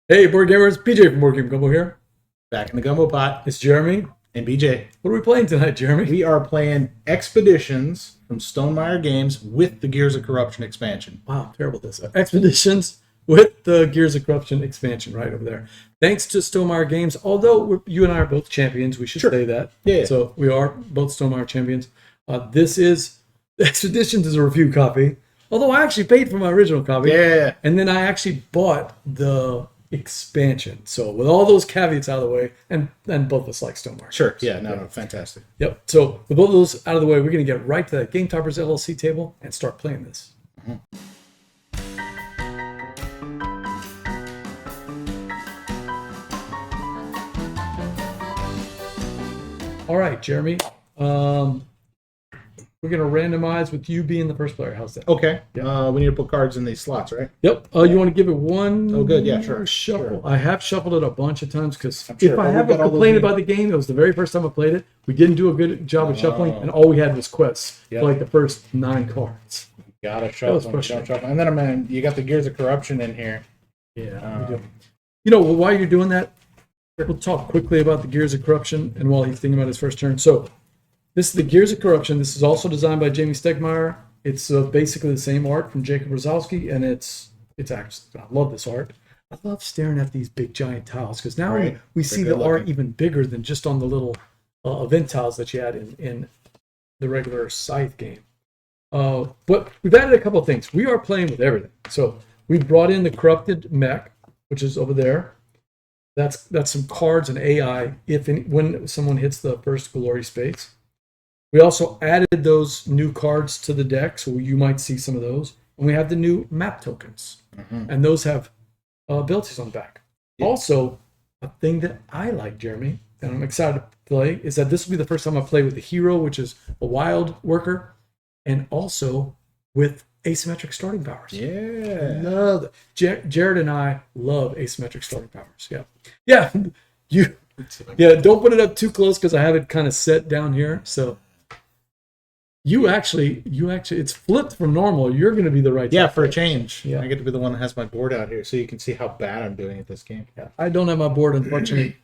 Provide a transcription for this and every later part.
Hey, board gamers, BJ from Game Gumbo here. Back in the gumbo pot. It's Jeremy. And BJ. What are we playing tonight, Jeremy? We are playing Expeditions from Stonemaier Games with the Gears of Corruption expansion. Wow, terrible this. Expeditions with the Gears of Corruption expansion right over there. Thanks to Stonemaier Games, although you and I are both champions, we should say that. Yeah. So we are both Stonemaier champions. This is, Expeditions is a review copy, although I actually paid for my original copy. Yeah. And then I actually bought the expansion. So with all those caveats out of the way, and both of us like Stonemaier. Sure. Yeah, no, fantastic. Yep. So with both of those out of the way, we're going to get right to that Game Toppers LLC table and start playing this. All right, Jeremy. We're going to randomize with you being the first player. How's that? Okay. Yeah. We need to put cards in these slots, right? Yep. You want to give it one? Oh, good. Yeah, sure. Shuffle. Sure. I have shuffled it a bunch of times because Sure. if I have a complaint about the game, it was the very first time I played it. We didn't do a good job of shuffling, and all we had was quests for like the first 9 cards. Gotta shuffle. And then you got the Gears of Corruption in here. Yeah. We do. You know, while you're doing that, we'll talk quickly about the Gears of Corruption and while he's thinking about his first turn. So this is the Gears of Corruption. This is also designed by Jamey Steamier. It's basically the same art from Jacob Rosowski, and it's actually, I love this art. I love staring at these big giant tiles because now we see the art even bigger than just on the little event tiles that you had in the regular Scythe game. But we've added a couple of things. We are playing with everything. So we brought in the Corrupted Mech, which is over there. That's some cards and AI when someone hits the first glory space. We also added those new cards to the deck, so you might see some of those. And we have the new map tokens, and those have abilities on the back. Yeah. Also, a thing that I like, Jeremy, and I'm excited to play, is that this will be the first time I play with the hero, which is a wild worker, and also with asymmetric starting powers. Yeah. Love it. Jared and I love asymmetric starting powers. Yeah. Don't put it up too close because I have it kind of set down here. So you actually, it's flipped from normal. You're going to be the right. Yeah, for a change. Yeah. I get to be the one that has my board out here, so you can see how bad I'm doing at this game. Yeah. I don't have my board, unfortunately.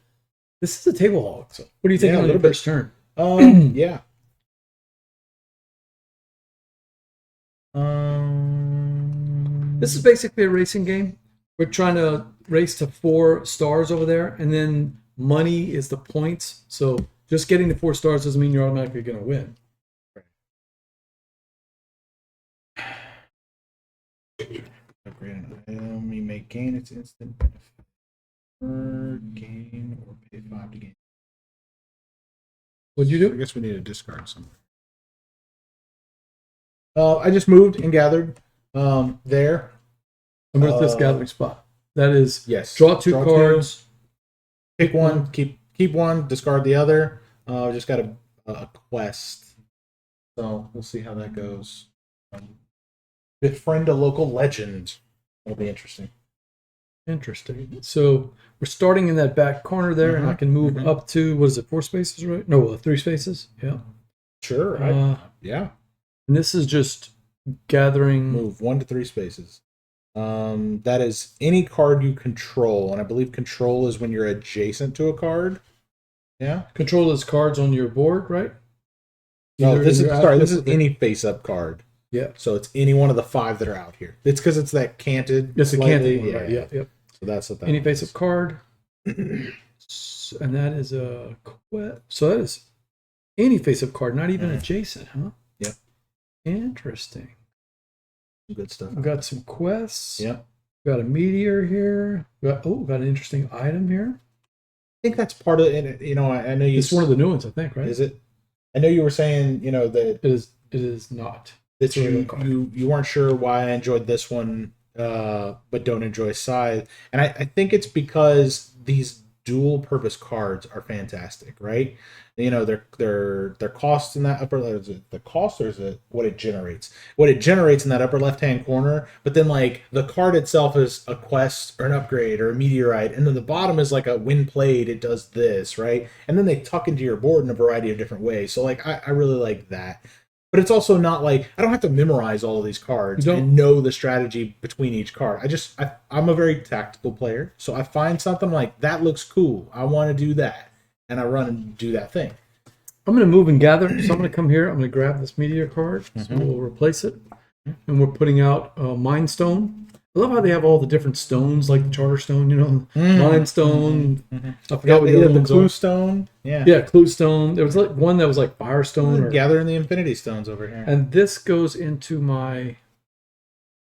This is a table hog. So what do you think on your first turn? Yeah. This is basically a racing game. We're trying to race to 4 stars over there, and then money is the points. So just getting to 4 stars doesn't mean you're automatically going to win. Upgrade an item. We may gain its instant benefit per game or pay 5 to gain. What'd you do? I guess we need to discard somewhere. I just moved and gathered there. And where's this gathering spot? That is, yes. Draw 2 cards. Pick one. Keep one. Discard the other. Just got a quest, so we'll see how that goes. Befriend a local legend. That'll be interesting. Interesting. So we're starting in that back corner there, and I can move up to, what is it, 4 spaces, right? No, 3 spaces. Yeah. Sure. Yeah. And this is just gathering. Move 1 to 3 spaces. That is any card you control, and I believe control is when you're adjacent to a card. Yeah. Control is cards on your board, right? No, this is any face-up card. Yeah. So it's any one of the 5 that are out here. It's because it's that canted. It's a canted one, right? Yeah. So that's what that any face-up card. And that is a quest. So that is any face-up card, not even adjacent, huh? Yep. Interesting. Good stuff. We've got some quests. Yep. We've got a meteor here. We've got an interesting item here. I think that's part of it. You know, I know you. It's one of the new ones, I think, right? Is it? I know you were saying, that it is not. That you weren't sure why I enjoyed this one, but don't enjoy Scythe, and I think it's because these dual purpose cards are fantastic, right? Their cost in that upper, is it the cost or is it what it generates? What it generates in that upper left hand corner, but then like the card itself is a quest or an upgrade or a meteorite, and then the bottom is like a when played it does this, right? And then they tuck into your board in a variety of different ways. So like I really like that. But it's also not like I don't have to memorize all of these cards and know the strategy between each card. I'm a very tactical player, so I find something like that looks cool. I want to do that, and I run and do that thing. I'm going to move and gather. So I'm going to come here. I'm going to grab this meteor card. So we'll replace it, and we're putting out Mind Stone. I love how they have all the different stones, like the Charter Stone, you know, Mind Stone. I forgot what the other ones Clue are. Stone. Yeah, Clue Stone. There was like one that was like Firestone. Gathering the Infinity Stones over here. And this goes into my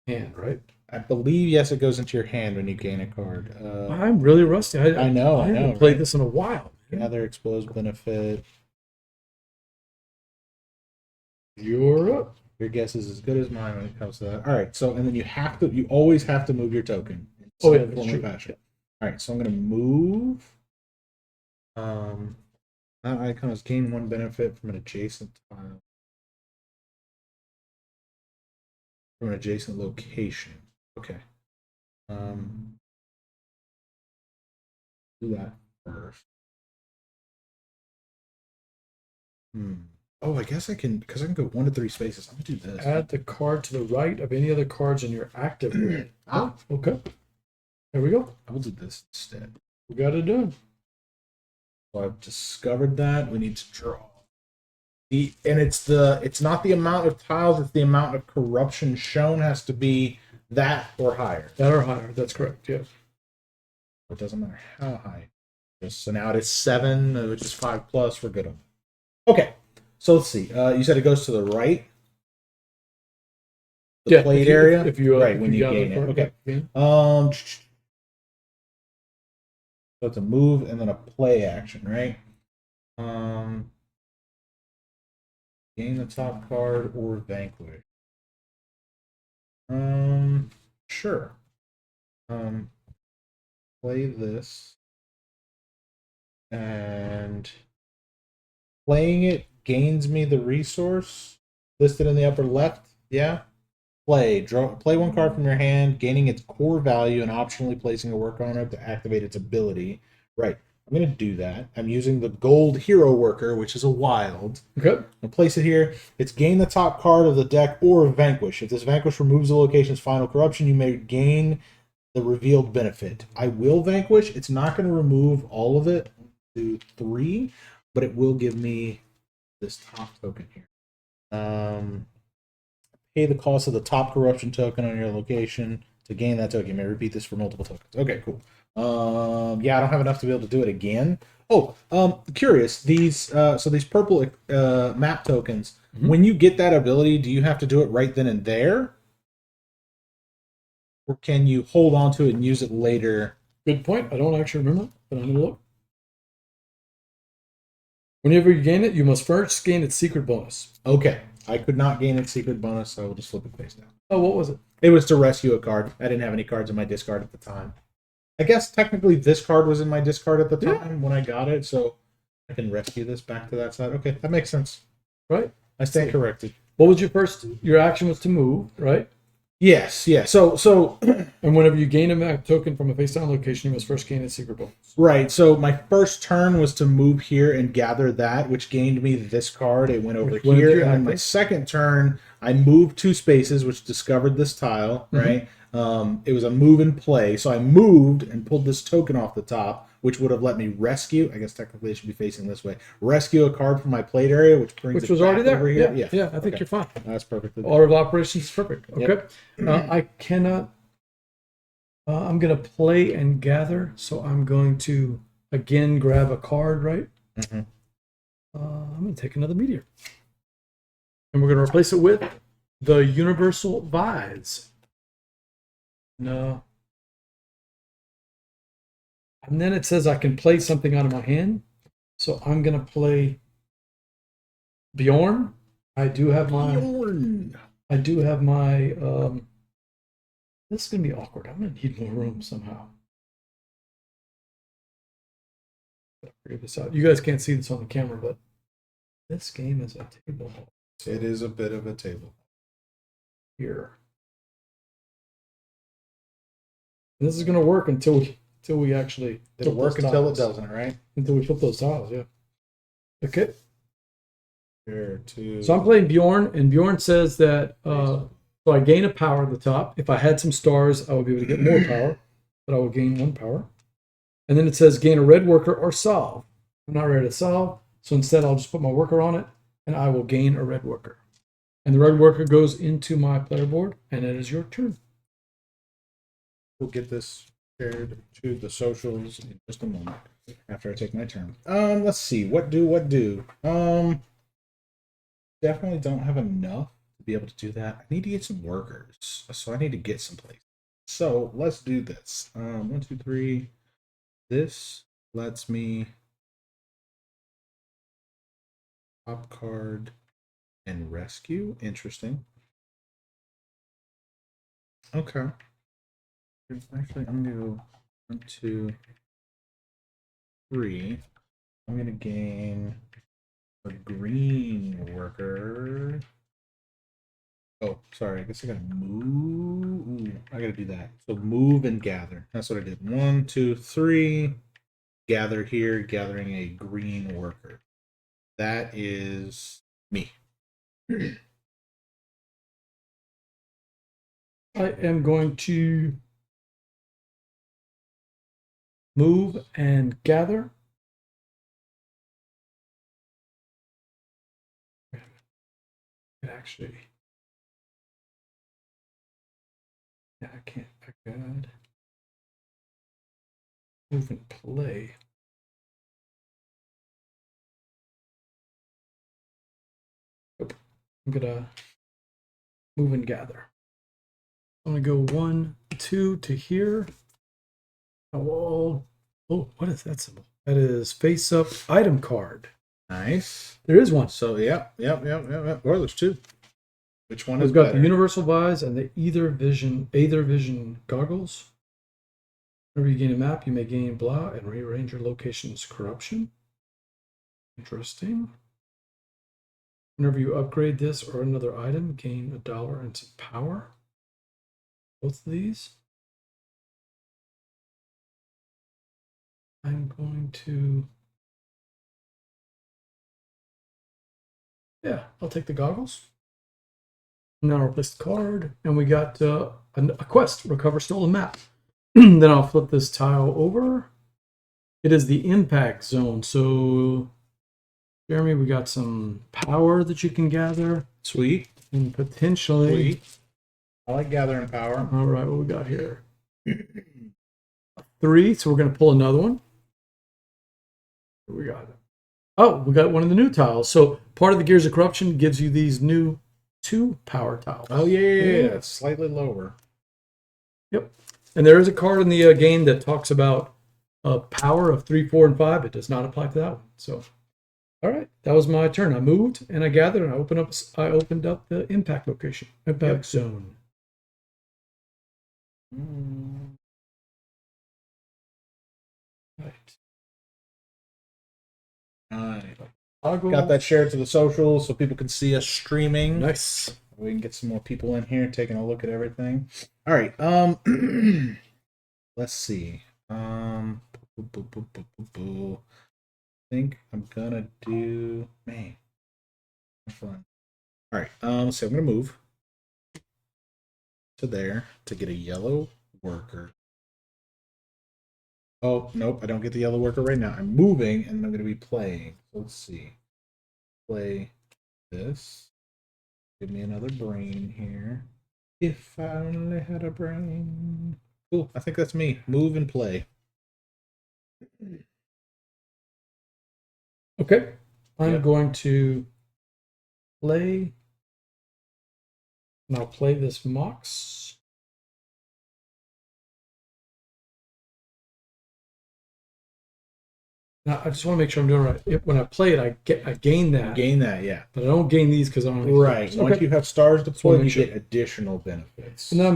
hand, right? I believe, yes, it goes into your hand when you gain a card. I'm really rusty. I know. I haven't played this in a while. Gather, expose, benefit. You're up. Your guess is as good as mine when it comes to that. All right, so and then you always have to move your token. Oh yeah, that's true. Fashion. All right, so I'm going to move. That icon has gained 1 benefit from an adjacent tile. From an adjacent location. Okay. Do that first. Oh, I guess I can, because I can go 1 to 3 spaces. I'm gonna do this. Add the card to the right of any other cards in your active grid. Okay. There we go. I will do this instead. We got it done. So I've discovered that we need to draw. And it's not the amount of tiles, it's the amount of corruption shown has to be that or higher. That or higher. That's correct. Yeah. It doesn't matter how high. So now it is 7, which is 5 plus. We're good on it. Okay. So let's see. You said it goes to the right. The plate area. If you right when you gain it. Okay. So it's a move and then a play action, right? Gain the top card or vanquish. Sure. Play this. And playing it gains me the resource listed in the upper left. Yeah. Play 1 card from your hand, gaining its core value and optionally placing a worker on it to activate its ability. Right. I'm going to do that. I'm using the gold hero worker, which is a wild. Okay. I'll place it here. It's gain the top card of the deck or vanquish. If this vanquish removes the location's final corruption, you may gain the revealed benefit. I will vanquish. It's not going to remove all of it. 1, 2, 3, but it will give me this top token here. Pay the cost of the top corruption token on your location to gain that token. You may repeat this for multiple tokens. Okay, cool. Yeah, I don't have enough to be able to do it again. Oh, curious. These purple map tokens. When you get that ability, do you have to do it right then and there, or can you hold on to it and use it later? Good point. I don't actually remember, but I'm gonna look. Whenever you gain it, you must first gain its secret bonus. Okay. I could not gain its secret bonus, so I will just flip it face down. Oh, what was it? It was to rescue a card. I didn't have any cards in my discard at the time. I guess technically this card was in my discard at the time when I got it, so I can rescue this back to that side. Okay, that makes sense. Right? I stand corrected. What was your action was to move, right? Yes, yeah. So and whenever you gain a map token from a face down location, you must first gain its secret bonus. Right. So my first turn was to move here and gather that, which gained me this card. It went over here. And then my second turn, I moved 2 spaces, which discovered this tile, right? It was a move and play. So I moved and pulled this token off the top, which would have let me rescue. I guess technically it should be facing this way. Rescue a card from my plate area, which brings it was already there. Over here. Yeah, I think you're fine. That's perfect. Order of operations is perfect. Okay. Yep. I cannot. I'm going to play and gather, so I'm going to again grab a card, right? I'm going to take another meteor, and we're going to replace it with the Universal Vise. No. And then it says I can play something out of my hand. So I'm going to play Bjorn. I do have my... this is going to be awkward. I'm going to need more room somehow. Figure this out. You guys can't see this on the camera, but this game is a table. It is a bit of a table. Here. This is going to work until we actually... It'll work until it doesn't, right? Until we flip those tiles, yeah. Okay. Share to. So I'm playing Bjorn, and Bjorn says that so I gain a power at the top. If I had some stars, I would be able to get more power, but I will gain 1 power. And then it says gain a red worker or solve. I'm not ready to solve, so instead I'll just put my worker on it, and I will gain a red worker. And the red worker goes into my player board, and it is your turn. We'll get this shared to the socials in just a moment after I take my turn. Let's see. What do? Definitely don't have enough to be able to do that. I need to get some workers, so I need to get someplace. So let's do this. 1, 2, 3. This lets me top card and rescue. Interesting. Okay. Actually, I'm gonna go 1, 2, 3. I'm gonna gain a green worker. Oh, sorry. I guess I gotta move. Ooh, I gotta do that. So move and gather. That's what I did. 1, 2, 3. Gather here, gathering a green worker. That is me. I am going to move and gather. Actually, yeah, I can't. I could move and play. Nope. I'm gonna move and gather. I'm gonna go 1, 2 to here. Oh, what is that symbol? That is face up item card. Nice. There is one. So, yep. Or there's 2. Which one is We've got better? the universal buys and the either vision goggles. Whenever you gain a map, you may gain blah and rearrange your location's corruption. Interesting. Whenever you upgrade this or another item, gain $1 and some power. Both of these. I'm going to. Yeah, I'll take the goggles. Now replace the card, and we got a quest: recover stolen map. Then I'll flip this tile over. It is the impact zone. So, Jeremy, we got some power that you can gather. Sweet. And potentially. Sweet. I like gathering power. All right, what we got here? 3. So we're going to pull another one. What we got? Oh, we got one of the new tiles. So part of the Gears of Corruption gives you these new 2 power tiles. Oh, yeah. It's slightly lower. Yep. And there is a card in the game that talks about power of 3, 4, and 5. It does not apply to that one. So, all right, that was my turn. I moved and I gathered and I opened up the impact location, impact zone. Right. Got that shared to the socials so people can see us streaming. Nice. We can get some more people in here taking a look at everything. All right. Let's see. I think I'm gonna do fun. All right. So I'm gonna move to there to get a yellow worker. Oh, nope, I don't get the yellow worker right now. I'm moving, and I'm going to be playing. So let's see. Play this. Give me another brain here. If I only had a brain. Cool, I think that's me. Move and play. Okay. I'm going to play. And I'll play this Mox. Now, I just want to make sure I'm doing it right. When I play it, I gain that. Gain that, yeah. But I don't gain these because I don't. Right. Okay. Once you have stars deployed, you sure. get additional benefits. And then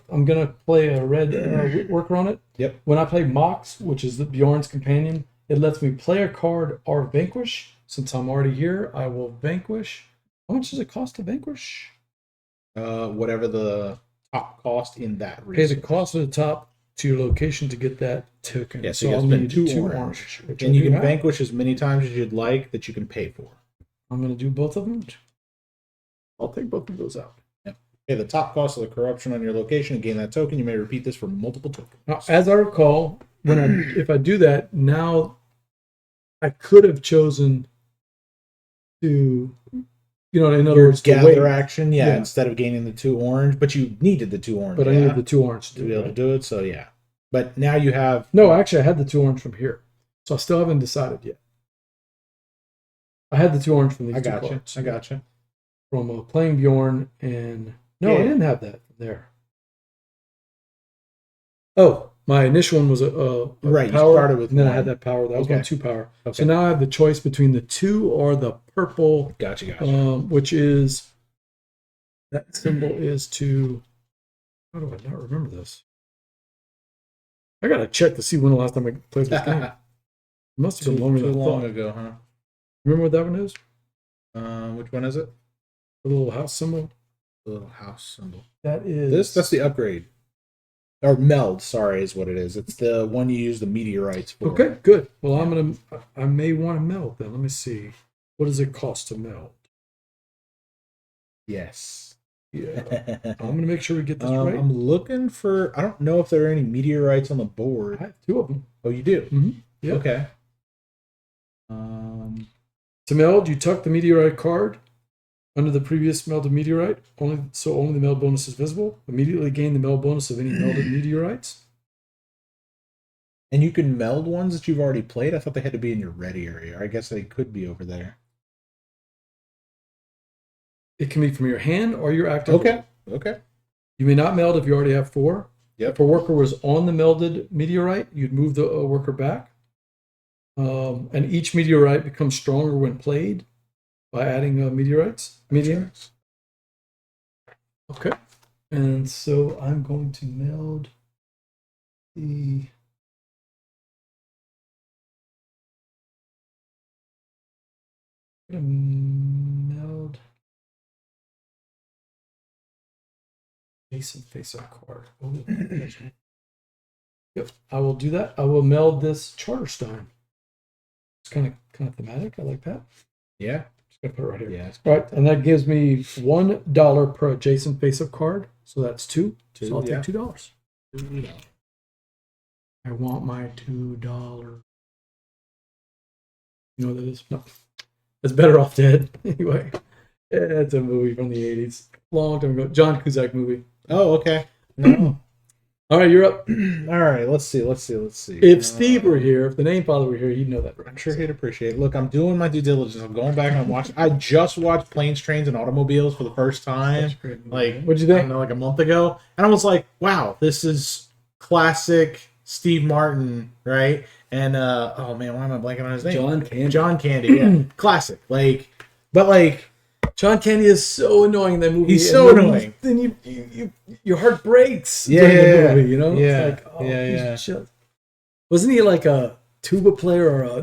I'm gonna play a red worker on it. Yep. When I play Mox, which is the Bjorn's companion, it lets me play a card or vanquish. Since I'm already here, I will vanquish. How much does it cost to vanquish? Whatever the top cost in that Pay the resource. cost at the top to your location to get that token. Yeah, so you I'll spend need 2 2 orange. which And I you do can have. vanquish as many times as you'd like that you can pay for. I'm going to do both of them. I'll take both of those out. Okay, the top cost of the corruption on your location to gain that token. You may repeat this for multiple tokens. Now, as I recall, if I do that, now I could have chosen to, in other words, to gather wait. action, instead of gaining the 2 orange, but you needed the 2 orange. But I needed the 2 orange to be able to do it, so yeah. But now you have... No, actually, I had the 2 orange from here. So I still haven't decided yet. I had the 2 orange from these two cards. I gotcha. From playing Bjorn and... No, I didn't have that there. Oh, my initial one was a right, power. You started with and then one. I had that power. That was my 2 power. Okay. So now I have the choice between the 2 or the purple. Gotcha. Which is... That symbol is to... How do I not remember this? I got to check to see when the last time I played this game. It must have been longer than I thought. Ago, huh? Remember what that one is? Which one is it? The little house symbol. The little house symbol. That is... That's the upgrade. Or meld, sorry, is what it is. It's the one you use the meteorites for. Okay, good. Well, I may want to meld then. Let me see. What does it cost to meld? Yes. Yeah. I'm going to make sure we get this right. I'm looking for... I don't know if there are any meteorites on the board. I have 2 of them. Oh, you do? Mm-hmm. Yeah. Okay. To meld, you tuck the meteorite card under the previous melded meteorite. Only the meld bonus is visible. Immediately gain the meld bonus of any melded meteorites. And you can meld ones that you've already played? I thought they had to be in your ready area. I guess they could be over there. It can be from your hand or your active. Okay. You may not meld if you already have 4. Yep. If a worker was on the melded meteorite, you'd move the worker back. And each meteorite becomes stronger when played by adding meteorites. Mediums. Okay. And so I'm going to meld the... meld Jason face-up card. Oh, yep, I will do that. I will meld this Charterstone. It's kind of thematic. I like that. Yeah. Just gonna put it right here. Yeah. All right, and that gives me $1 per adjacent face-up card. So that's 2. So I'll take $2. I want my $2. You know what that is? No. That's Better Off Dead. Anyway, it's a movie from the 80s. Long time ago. John Cusack movie. Oh, okay. No. All right, you're up. All right, let's see. If Steve were here, if the name father were here, he'd know that. I'm sure he'd appreciate it. Look, I'm doing my due diligence. I'm going back and I'm watching. I just watched Planes, Trains, and Automobiles for the first time. Like, what'd you think? I don't know, like a month ago. And I was like, wow, this is classic Steve Martin, right? And, oh man, why am I blanking on his name? John Candy, yeah. Classic. But John Candy is so annoying in that movie. He's so annoying. Then your heart breaks during the movie, you know? Yeah. It's like, oh, wasn't he like a tuba player or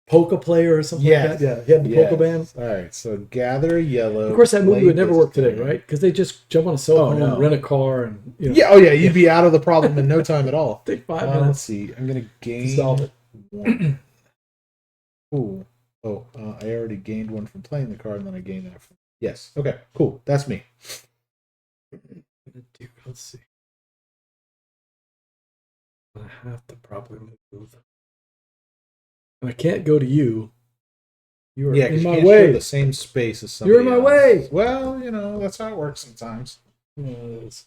polka player or something like that? Yeah, he had the polka band. All right, so gather yellow. Of course, that movie would never work today, right? Because they just jump on a cell phone and rent a car. And you'd be out of the problem in no time at all. Take 5 minutes. Let's see. I'm going to gain solve it. 1. Ooh. Oh, I already gained 1 from playing the card, and then I gained that from... Yes. Okay, cool. That's me. Let's see. I have to probably move. And I can't go to you. You are in my way. The same space as somebody You're in my way. Well, that's how it works sometimes. Yes.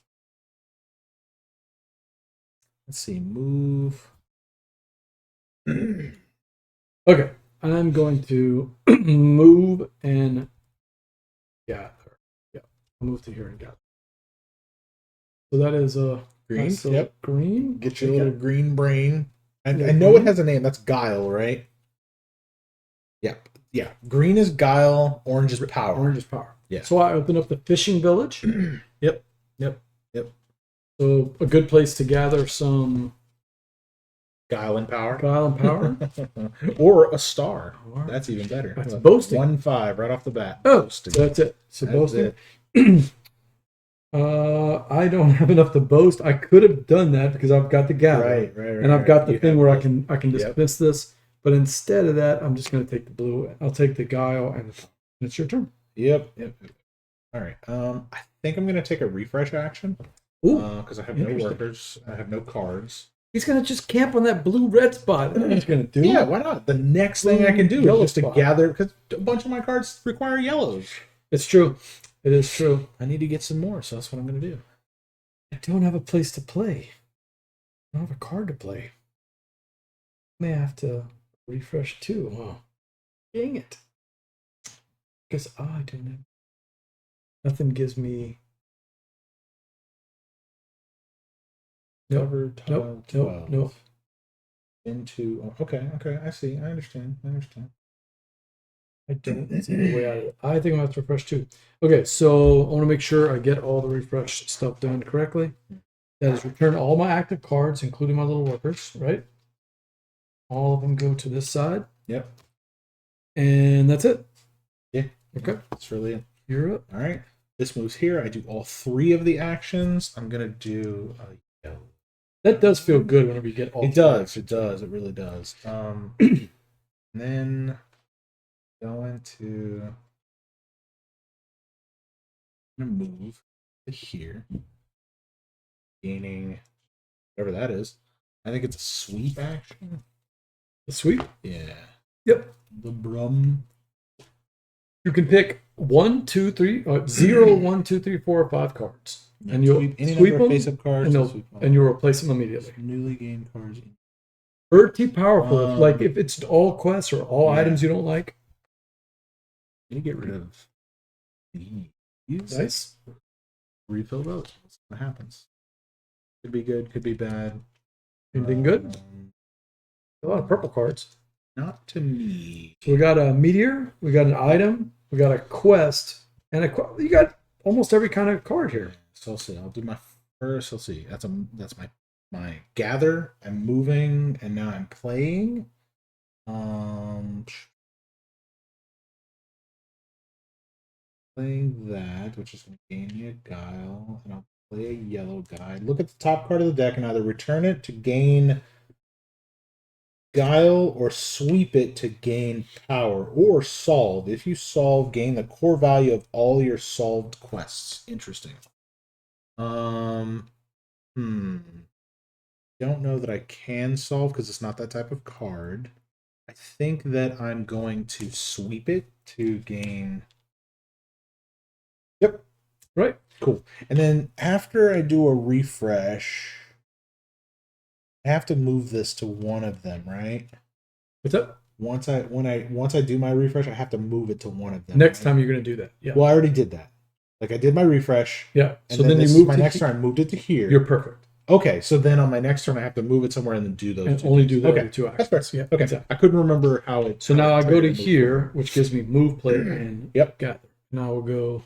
Let's see. Move. Okay. I'm going to move and gather. Yeah, I'll move to here and gather. So that is green. Yep, green. Get your little green brain. I know it has a name. That's Guile, right? Yep. Yeah. Green is Guile. Orange is Power. Orange is Power. Yeah. So I open up the fishing village. Yep. So a good place to gather some Guile and Power. Or a star. That's even better. That's boasting. 1-5 right off the bat. Oh, so that's it. So boasting. I don't have enough to boast. I could have done that because I've got the gather. Right. And I've got the thing where I can dismiss this. But instead of that, I'm just going to take the blue. I'll take the guile and it's your turn. Yep. All right. I think I'm gonna take a refresh action. Because I have no workers. I have no cards. He's gonna just camp on that blue-red spot. That's what he's gonna do. Yeah, why not? The next thing I can do is just to gather, because a bunch of my cards require yellows. It's true. It is true. I need to get some more, so that's what I'm gonna do. I don't have a place to play. I don't have a card to play. May have to refresh too. Huh? Dang it. Because I don't have. Nothing gives me. Cover tile 12. Nope. Into okay, I see. I understand. I don't see the way out of it. I think I'm gonna have to refresh too. Okay, so I want to make sure I get all the refresh stuff done correctly. That is return all my active cards, including my little workers, right? All of them go to this side. Yep. And that's it. Yeah. Okay. That's really it. You're up. All right. This moves here. I do all 3 of the actions. I'm gonna do yellow. That does feel good whenever you get all. It does. It really does. And then going to I'm gonna move to here, gaining whatever that is. I think it's a sweep action. The sweep? Yeah. Yep. The brum. You can pick 1, 2, 3, 0, 1, 2, 3, 4, or 5 cards. Yeah, and you'll sweep them, face-up cards and you'll replace them immediately. Newly gained cards. Pretty powerful. If it's all quests or all items you don't like. You get rid of these. Nice. Refill those. That's what happens. Could be good, could be bad. Anything good? A lot of purple cards. Not to me. So we got a meteor, we got an item, we got a quest, and you got almost every kind of card here. So I'll see. I'll do my first. Let's see. That's my gather. I'm moving, and now I'm playing. Playing that, which is going to gain me a guile, and I'll play a yellow guy. Look at the top card of the deck and either return it to gain guile or sweep it to gain power or solve. If you solve, gain the core value of all your solved quests. Interesting. Don't know that I can solve because it's not that type of card. I think that I'm going to sweep it to gain. Yep. Right. Cool. And then after I do a refresh, I have to move this to one of them, right? What's up? Once I do my refresh, I have to move it to one of them. Next time you're gonna do that. Yeah. Well, I already did that. Like I did my refresh. Yeah. And so then you move my next turn. I moved it to here. You're perfect. Okay, so then on my next turn, I have to move it somewhere and then do those. And only do those 2 actions. That's fair. Yeah. Okay. Exactly. I couldn't remember how it. So now I go to here, which gives me move, play, and Yep. gather. Now we'll go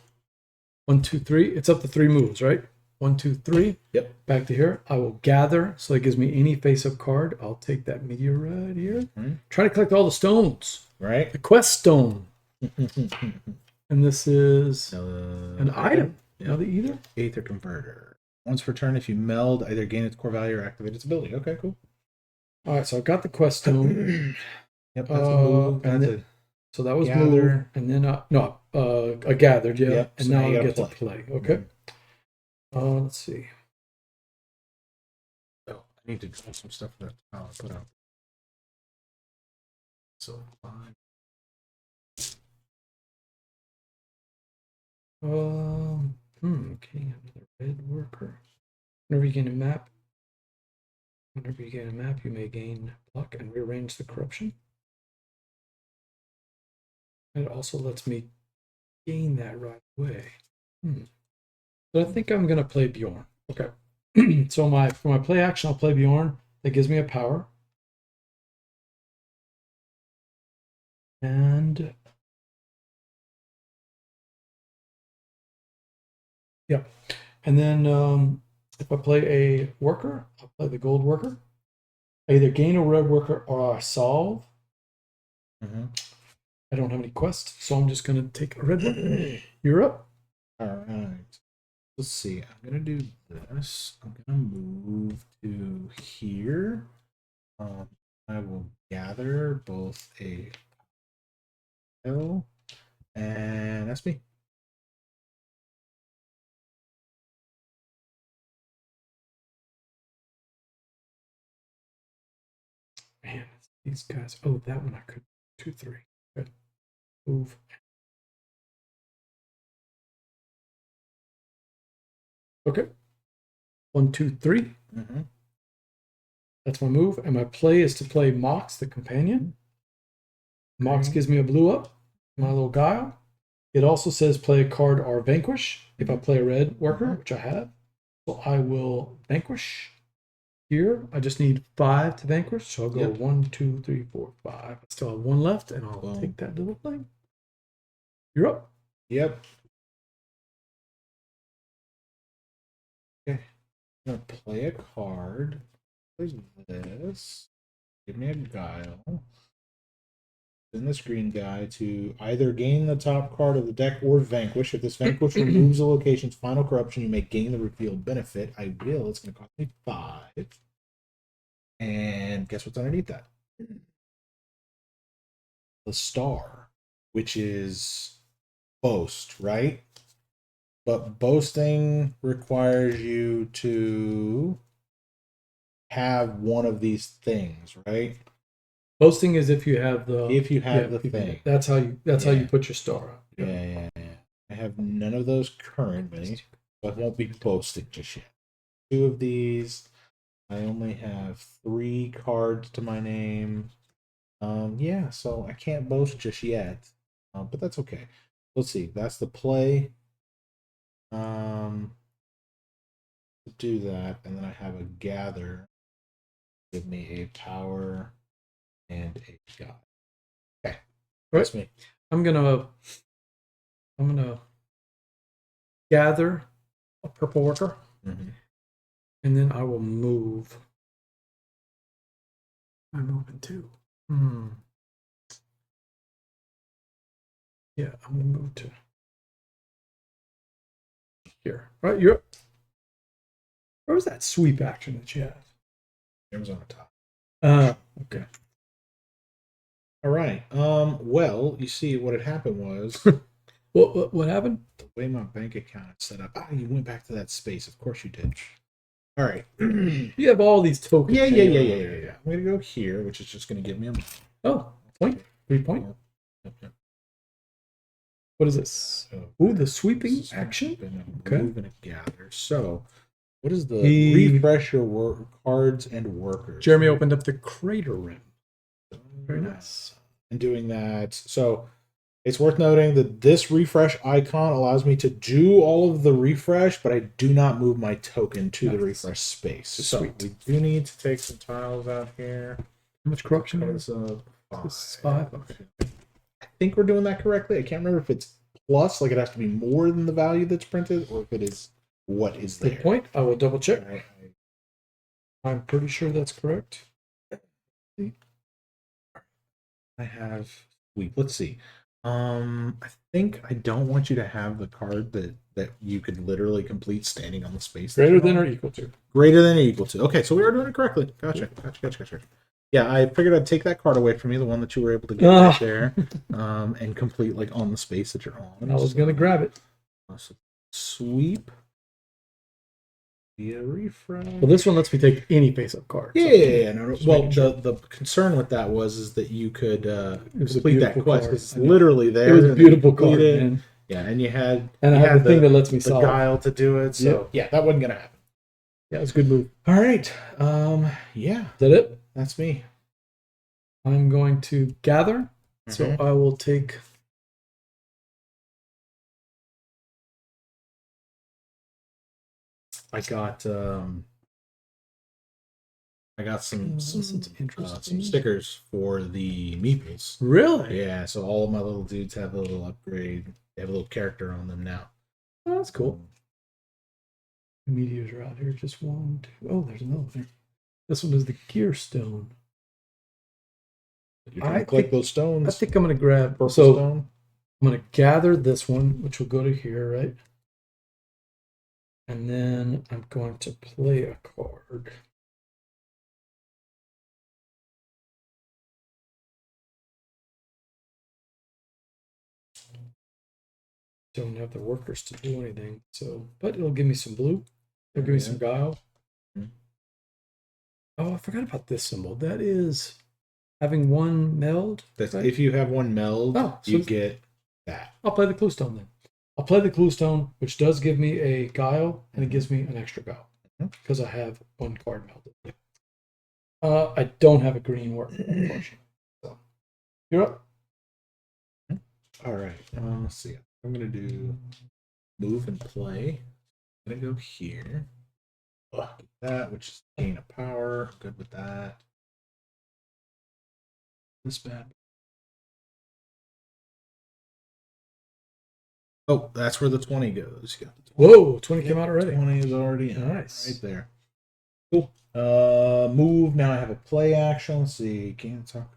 1, 2, 3. It's up to 3 moves, right? 1, 2, 3. Yep. Back to here. I will gather, so that gives me any face-up card. I'll take that meteor right here. Mm-hmm. Try to collect all the stones. Right. The quest stone. And this is an item. Now the either. Aether converter. Once per turn, if you meld, either gain its core value or activate its ability. Okay, cool. All right, so I've got the quest stone. Yep, that's a move. So that was gather. move, and then I gathered, yeah, Yep, and so now now you I gotta get to play. Okay. Let's see. Oh, I need to draw some stuff for that tile I put out. So fine. Getting another red worker. Whenever you gain a map, you may gain pluck and rearrange the corruption. And it also lets me gain that right away. But I think I'm gonna play Bjorn. Okay. So for my play action, I'll play Bjorn. That gives me a power. And yeah. And then if I play a worker, I'll play the gold worker. I either gain a red worker or I solve. I don't have any quests, so I'm just going to take a red one. You're up. All right. Let's see. I'm going to do this. I'm going to move to here. I will gather both a pile, and that's me. Man, these guys. Oh, that one I could. 2, 3. Good. Move. Okay. 1, 2, 3. Mm-hmm. That's my move. And my play is to play Mox, the companion. Mox gives me a blue up, my little guile. It also says play a card or vanquish if I play a red worker, which I have. So I will vanquish here. I just need 5 to vanquish. So I'll go 1, 2, 3, 4, 5. I still have 1 left, and I'll take that little thing. You're up. Yep. Okay. I'm going to play a card. There's this. Give me a guile. Send this green guy to either gain the top card of the deck or vanquish. If this vanquish removes a location's final corruption, you may gain the revealed benefit. I will. It's going to cost me 5. And guess what's underneath that? The star, which is boast, right? But boasting requires you to have one of these things, right? Boasting is if you have the thing. That's how you put your star up. Yeah. I have none of those currently, so I won't be boasting just yet. 2 of these. I only have 3 cards to my name. Yeah, so I can't boast just yet, but that's okay. Let's see. That's the play. Do that, and then I have a gather. Give me a power and a god. Okay, that's me. I'm gonna gather a purple worker, and then I will move. I'm moving too. Yeah, I'm gonna move to here. Right, you're. Where was that sweep action that you had? It was on the top. Okay. All right. Well, you see, what had happened was what happened? The way my bank account is set up. You went back to that space. Of course you did. All right. You have all these tokens. Yeah. I'm gonna go here, which is just gonna give me a point. 3 point. Yep. What is this? The sweeping action. Okay. Move and a gather. So, what is the refresh your cards and workers? Jeremy opened up the crater rim. Very nice. And doing that, so it's worth noting that this refresh icon allows me to do all of the refresh, but I do not move my token to the refresh space. So we do need to take some tiles out here. How much corruption is? 5. Okay. I think we're doing that correctly. I can't remember if it's plus, like it has to be more than the value that's printed, or if it is what is there. Good point. I will double check. I'm pretty sure that's correct. I have sweep. Let's see. I think I don't want you to have the card that you could literally complete standing on the space. Greater than or equal to. Greater than or equal to. Okay, so we are doing it correctly. Gotcha. Yeah, I figured I'd take that card away from you, the one that you were able to get right there, and complete like on the space that you're on. I was gonna grab it. So sweep. Via refresh. Well, this one lets me take any face-up card. Yeah. No. Well, the concern with that was that you could complete that quest because it's literally there. It was a beautiful card, man. Yeah, and you had the thing that lets me the guile to do it. So yeah, that wasn't gonna happen. Yeah, it was a good move. All right. Yeah. Is that it? That's me. I'm going to gather. So I will take. I got some stickers for the meeples. Really? Yeah. So all of my little dudes have a little upgrade. They have a little character on them now. Oh, that's cool. The meteors are out here. Just 1, 2. Oh, there's another thing. This one is the gear stone. You're trying to collect those stones. I think I'm going to grab purple stone. I'm going to gather this one, which will go to here, right? And then I'm going to play a card. don't have the workers to do anything. So, but it'll give me some blue. It'll give me some guile. Mhm. Oh, I forgot about this symbol. That is having one meld. That's right? if you have one meld, Oh, so you get that. I'll play the clue stone then. I'll play the clue stone, which does give me a guile, and it gives me an extra guile because I have one card melded. I don't have a green work, unfortunately. So you're up. All right. Let's see. I'm gonna do move and play. I'm gonna go here. That, which is gain of power. Good with that. This bad. Oh, that's where the 20 goes. You got the 20. Whoa, 20 came out already. 20 is already Nice. right there. Cool. Move. Now I have a play action. Let's see. Can't talk.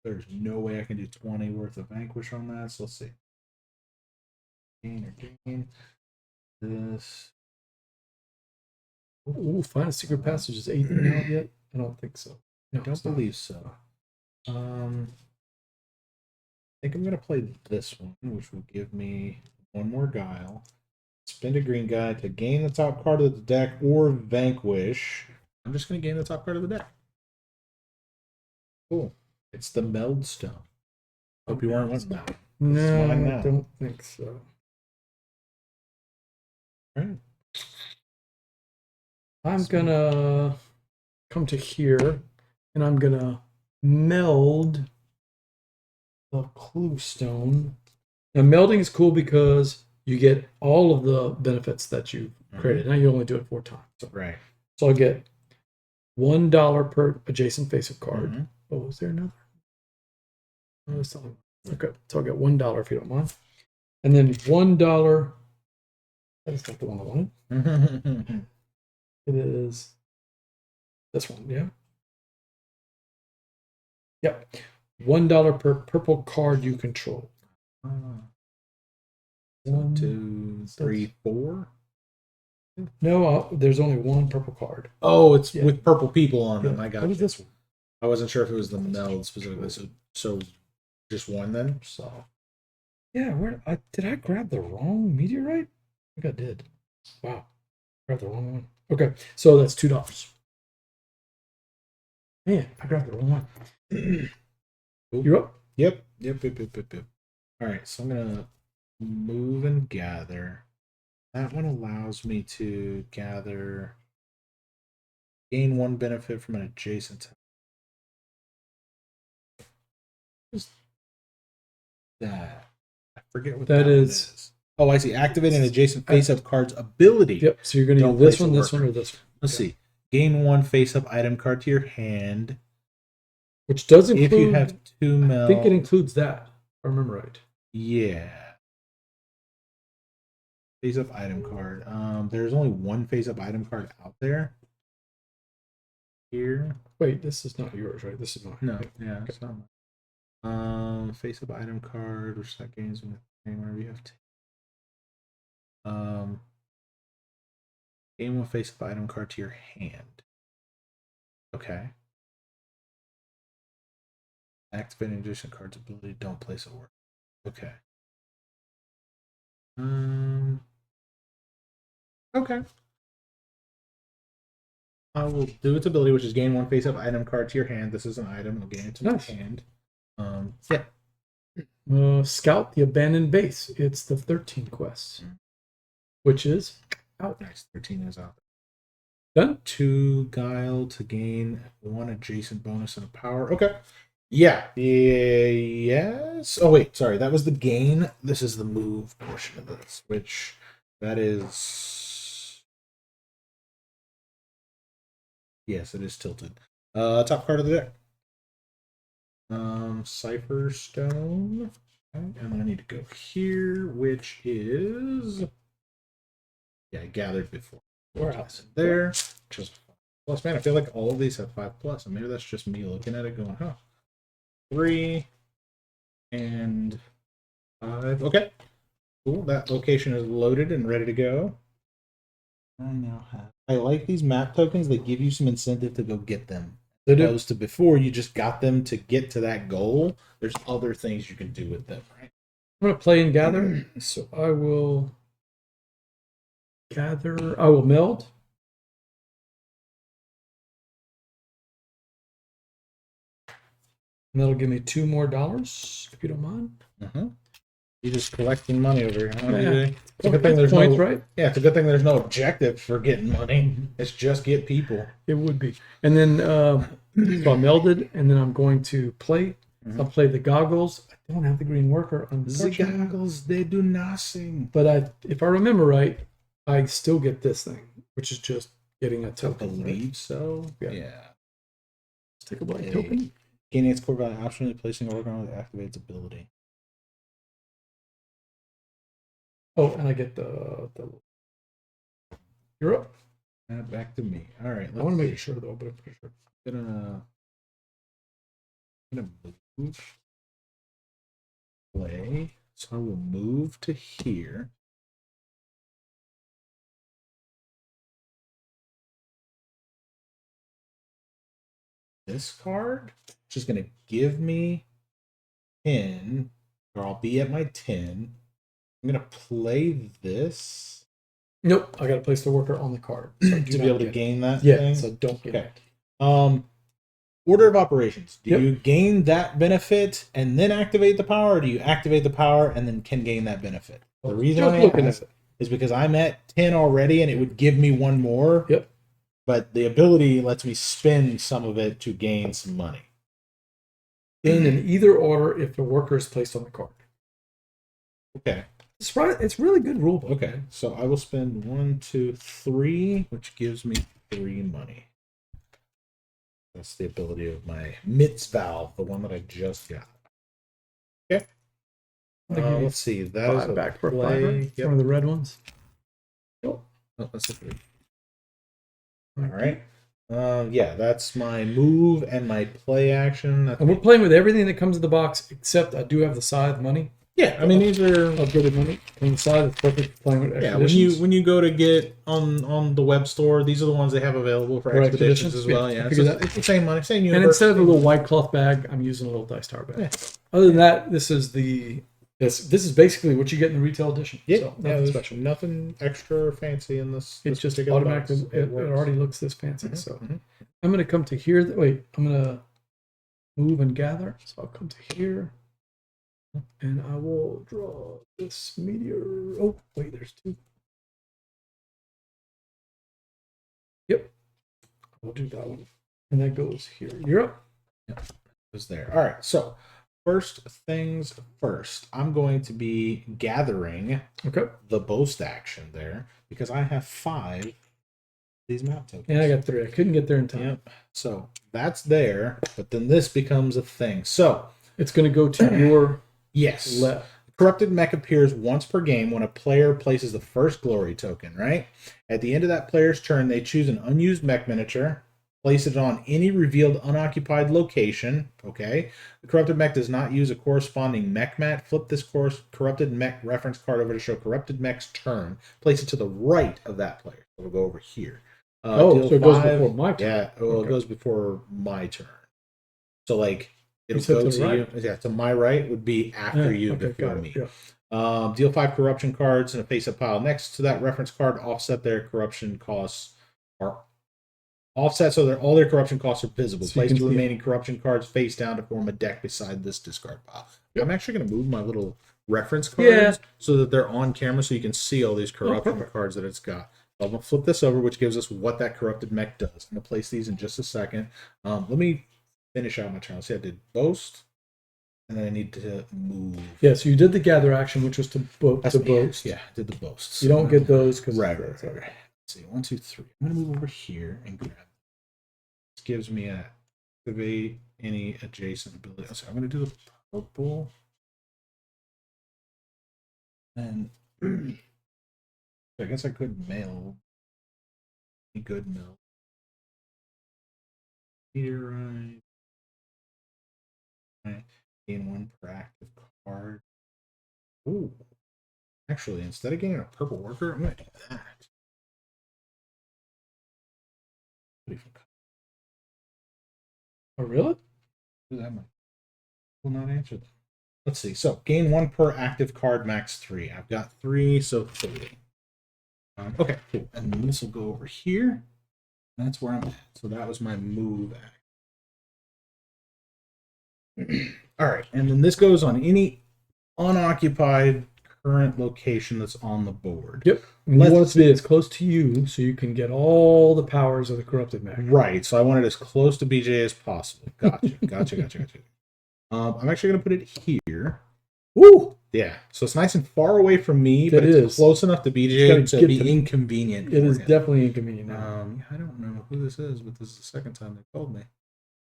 There's no way I can do 20 worth of vanquish on that. So let's see. Gain or gain. This. Ooh, find a secret passage. Is 18 out yet? I don't think so. No, I don't believe so. I think I'm gonna play this one, which will give me one more guile. Spend a green guy to gain the top card of the deck or vanquish. I'm just gonna gain the top card of the deck. Cool. It's the meld stone. Hope you weren't wanting that. No, mine I now. don't think so. Right. I'm gonna come to here and I'm gonna meld the clue stone. Now melding is cool because you get all of the benefits that you created. Now you only do it 4 times. Right. So I'll get $1 per adjacent face-up card. Oh, was there another? Oh, that's the only one. Okay, so I'll get $1 if you don't mind. And then $1. That is not the one I wanted. It is this one, yeah. Yep. $1 per purple card you control. 1, 2, 3, 4. No, there's only one purple card. Oh, it's with purple people on them. I got What is this one? I wasn't sure if it was the meld specifically. So just one then? So yeah, did I grab the wrong meteorite? I think I did. Wow. Grabbed the wrong one. Okay, so that's $2. Man, I grabbed the wrong one. You're up? Yep. All right, so I'm gonna move and gather. That one allows me to gather, gain 1 benefit from an adjacent. Just that. I forget what that is. Oh, I see. Activate an adjacent face-up card's ability. Yep. So you're going to use this one, this one, or this one. Let's see. Gain 1 face-up item card to your hand. Which does include. If you have 2 meld. I think it includes that. If I remember right. Yeah. Face-up item card. There's only 1 face-up item card out there. Here. Wait, this is not yours, right? This is mine. No, yeah, it's not mine. Face-up item card, which that gains when whenever you have gain 1 face-up item card to your hand. Okay. Activate an adjacent card's ability. Don't place a word. Okay. Okay. I will do its ability, which is gain 1 face-up item card to your hand. This is an item. I'll gain it to my hand. Yeah. Scout the abandoned base. It's the 13 quest, which is out. Nice. 13 is out. Done. 2 guile to gain 1 adjacent bonus and a power. Okay. Yeah. Yes. Oh wait, sorry. That was the gain. This is the move portion of this, which that is. Yes, it is tilted. Top card of the deck. Cipher Stone. Okay, and then I need to go here, which is I gathered before. Warehouse. There. Just plus, man, I feel like all of these have 5+, and maybe that's just me looking at it going, huh. 3 and 5. Okay. Cool. That location is loaded and ready to go. I now have. I like these map tokens that give you some incentive to go get them. As opposed to before, you just got them to get to that goal. There's other things you can do with them, right? I'm going to play and gather. So I will gather. I will meld. And that'll give me $2 more, if you don't mind. You're just collecting money over here, huh? Yeah. It's a good thing there's points, no right? Yeah, it's a good thing there's no objective for getting money. It's just get people. It would be. And then so I melded, and then I'm going to play. So I'll play the goggles. I don't have the green worker, The unfortunately. goggles, they do nothing. But if I remember right, I still get this thing, which is just getting a I token. believe Right? so. Yeah. Let's take a blank token. Gaining its core value, optionally placing a worker on that activates ability. Oh, and I get the You're up. Back to me. All right. I want to make sure though, but I'm pretty sure. Gonna move. Play. So I will move to here. This card, which is gonna give me 10, or I'll be at my 10. I'm gonna play this. Nope, I got to place the worker on the card so to be able to gain that Yeah, thing. so don't get it. Order of operations. Do Yep. you gain that benefit and then activate the power, or do you activate the power and then can gain that benefit? The reason Just I looking ask at it. is because I'm at 10 already and it would give me one more. Yep. But the ability lets me spend some of it to gain some money. Gain in either order if the worker is placed on the card. Okay. It's right. It's really good rule book. Okay. So I will spend 1, 2, 3, which gives me 3 money. That's the ability of my Mitz valve, the one that I just got. Okay. Let's see. That is a back for a play. fiver. One of the red ones. Oh, that's a 3. All right. Yeah, that's my move and my play action. And we're playing with everything that comes in the box, except I do have the Scythe money. Yeah, I mean these are upgraded money on the side. It's perfect for playing with yeah. expeditions. When you go to get on the web store, these are the ones they have available for expeditions as well. Yeah, it's the same money, same universe. And instead of a little white cloth bag, I'm using a little dice tower bag. Yeah. Other than that, this is basically what you get in the retail edition. Yeah, so nothing special, nothing extra or fancy in this. It's just automatically. It already looks this fancy. So I'm going to come to here. Wait, I'm going to move and gather. So I'll come to here. And I will draw this meteor. Oh, wait, there's 2. Yep. We'll do that one. And that goes here. You're up. Yep. Goes there. All right. So, first things first, I'm going to be gathering the boast action there because I have 5 of these map tokens. Yeah, I got 3. I couldn't get there in time. Yep. So, that's there, but then this becomes a thing. So, it's going to go to your yes. left. Corrupted Mech appears once per game when a player places the first glory token, right? At the end of that player's turn, they choose an unused mech miniature, place it on any revealed unoccupied location, okay? The Corrupted Mech does not use a corresponding mech mat. Flip this Corrupted Mech reference card over to show Corrupted Mech's turn. Place it to the right of that player. So we'll go over here. So it goes before my turn. Yeah, well, it goes before my turn. So, like, it'll go to right? you. Yeah, to my right would be after you, before me. Yeah. Deal 5 corruption cards in a face-up pile next to that reference card. Offset their corruption costs are offset so that all their corruption costs are visible. So Place the remaining corruption cards face down to form a deck beside this discard pile. I'm actually going to move my little reference cards so that they're on camera so you can see all these corruption cards that it's got. I'm going to flip this over, which gives us what that Corrupted Mech does. I'm going to place these in just a second. Let me finish out my turn. See, I did boast, and then I need to move. Yeah, so you did the gather action, which was to boast. Yeah, I did the boasts. You don't get those because right. Let's see, 1, 2, 3. I'm gonna move over here and grab. This gives me a activate any adjacent ability. So I'm gonna do the purple, and I guess I could mail. A good mail. Here, gain 1 per active card. Ooh. Actually, instead of getting a purple worker, I'm going to do that. Oh, really? That might will not answer them. let's see. So gain 1 per active card, max 3. I've got 3, so 3. Okay, cool. And then this will go over here. That's where I'm at. So that was my move act. All right, and then this goes on any unoccupied current location that's on the board. Yep. And you want it to be as close to you so you can get all the powers of the Corrupted Mech. Right. So I want it as close to BJ as possible. Gotcha. I'm actually going to put it here. Woo! Yeah. So it's nice and far away from me, but it's close enough to BJ to be inconvenient. It is definitely inconvenient now. I don't know who this is, but this is the second time they called me.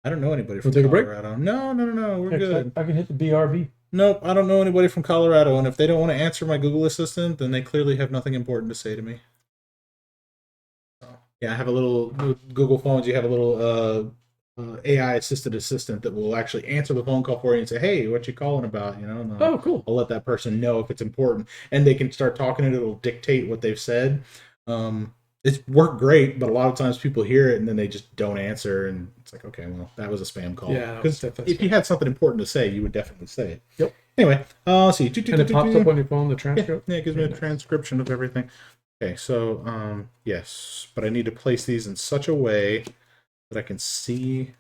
I don't know anybody from Colorado. No. We're good. I can hit the BRB. Nope, I don't know anybody from Colorado, and if they don't want to answer my Google Assistant, then they clearly have nothing important to say to me. Yeah, I have a little Google phones. You have a little AI assistant that will actually answer the phone call for you and say, "Hey, what you calling about?" You know. And, oh, cool. I'll let that person know if it's important, and they can start talking, and it'll dictate what they've said. It's worked great, but a lot of times people hear it and then they just don't answer, and it's like, okay, well, that was a spam call. Yeah, because if you had something important to say, you would definitely say it. Yep. Anyway, let's see. And it pops up on your phone, the transcript. Yeah, it gives me a transcription of everything. Okay, so yes, but I need to place these in such a way that I can see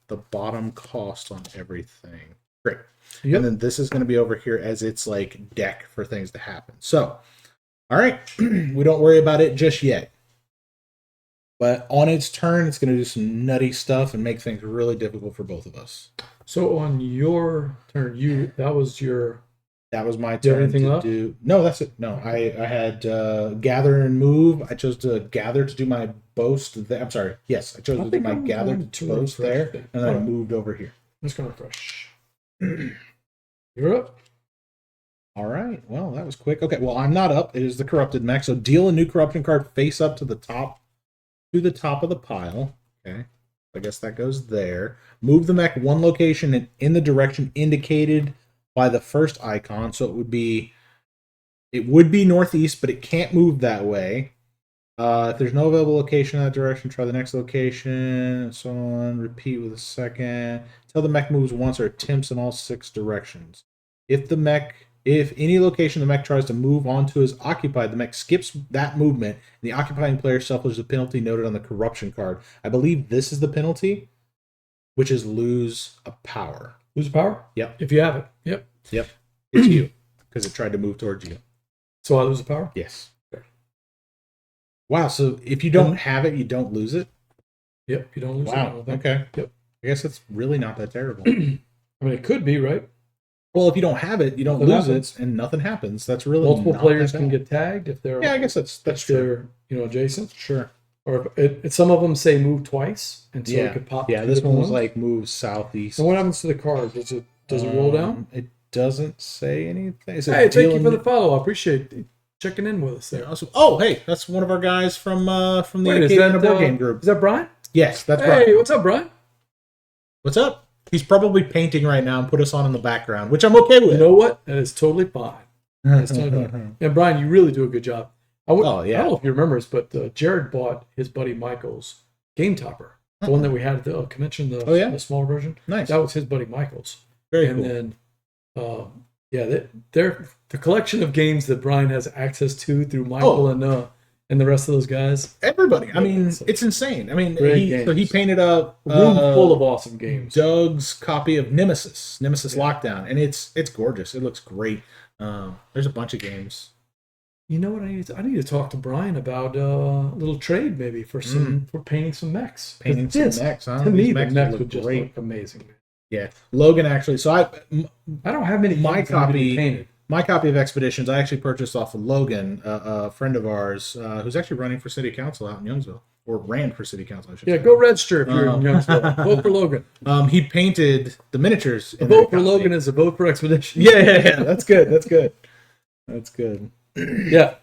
the bottom cost on everything. Great. Yep. And then this is going to be over here as its like deck for things to happen. So, all right, we don't worry about it just yet. But on its turn, it's going to do some nutty stuff and make things really difficult for both of us. So on your turn, that was my turn to do. No, that's it. No, I had gather and move. I chose to gather to do my boast. I'm sorry. Yes, I chose to do my gather to boast there, and then I moved over here. I'm just going to refresh. You're up. All right. Well, that was quick. Okay. Well, I'm not up. It is the Corrupted Mech. So deal a new corruption card face up to the top of the pile. Okay. I guess that goes there. Move the mech 1 location and in the direction indicated by the first icon. So it would be northeast, but it can't move that way. If there's no available location in that direction, try the next location, and so on. Repeat with a second. Until the mech moves once or attempts in all 6 directions. If any location the mech tries to move onto is occupied, the mech skips that movement, and the occupying player suffers the penalty noted on the corruption card. I believe this is the penalty, which is lose a power. Lose a power? Yep. If you have it. Yep. It's you, because it tried to move towards you. So I lose a power? Yes. Okay. Wow, so if you don't have it, you don't lose it? Yep, you don't lose it. Wow, okay. Yep. I guess it's really not that terrible. I mean, it could be, right? Well, if you don't have it, you don't lose it, and nothing happens. That's really multiple players can get tagged if they're. Yeah, I guess that's true. They're adjacent. Sure. Or some of them say move twice, and so it could pop. Yeah, this one was like move southeast. And what happens to the card? Does it roll down? It doesn't say anything. Hey, thank you for the follow. I appreciate checking in with us there. Awesome. Oh, hey, that's one of our guys from the Arcade Board Game group. Is that Brian? Yes, that's Brian. Hey, what's up, Brian? What's up? He's probably painting right now and put us on in the background, which I'm okay with. You know what? That is totally fine. And Brian, you really do a good job. I don't know if you remember this, but Jared bought his buddy Michael's Game Topper, the one that we had at the convention, the smaller version. Nice. That was his buddy Michael's. Very cool. And then, they're the collection of games that Brian has access to through Michael and the rest of those guys. Everybody. I mean, it's insane. I mean, he painted a room full of awesome games. Doug's copy of Nemesis Lockdown, and it's gorgeous. It looks great. There's a bunch of games. You know what I need to talk to Brian about a little trade maybe for painting some mechs. Painting some mechs, huh? To me, the mechs would just look amazing. Yeah, Logan actually. So I don't have many. My copy painted. My copy of Expeditions, I actually purchased off of Logan, a friend of ours, who's actually running for city council out in Youngsville, or ran for city council, I should say. Go register if you're in Youngsville. Vote for Logan. He painted the miniatures. A vote for Logan is a vote for Expeditions. Yeah. That's good. That's good. Yeah.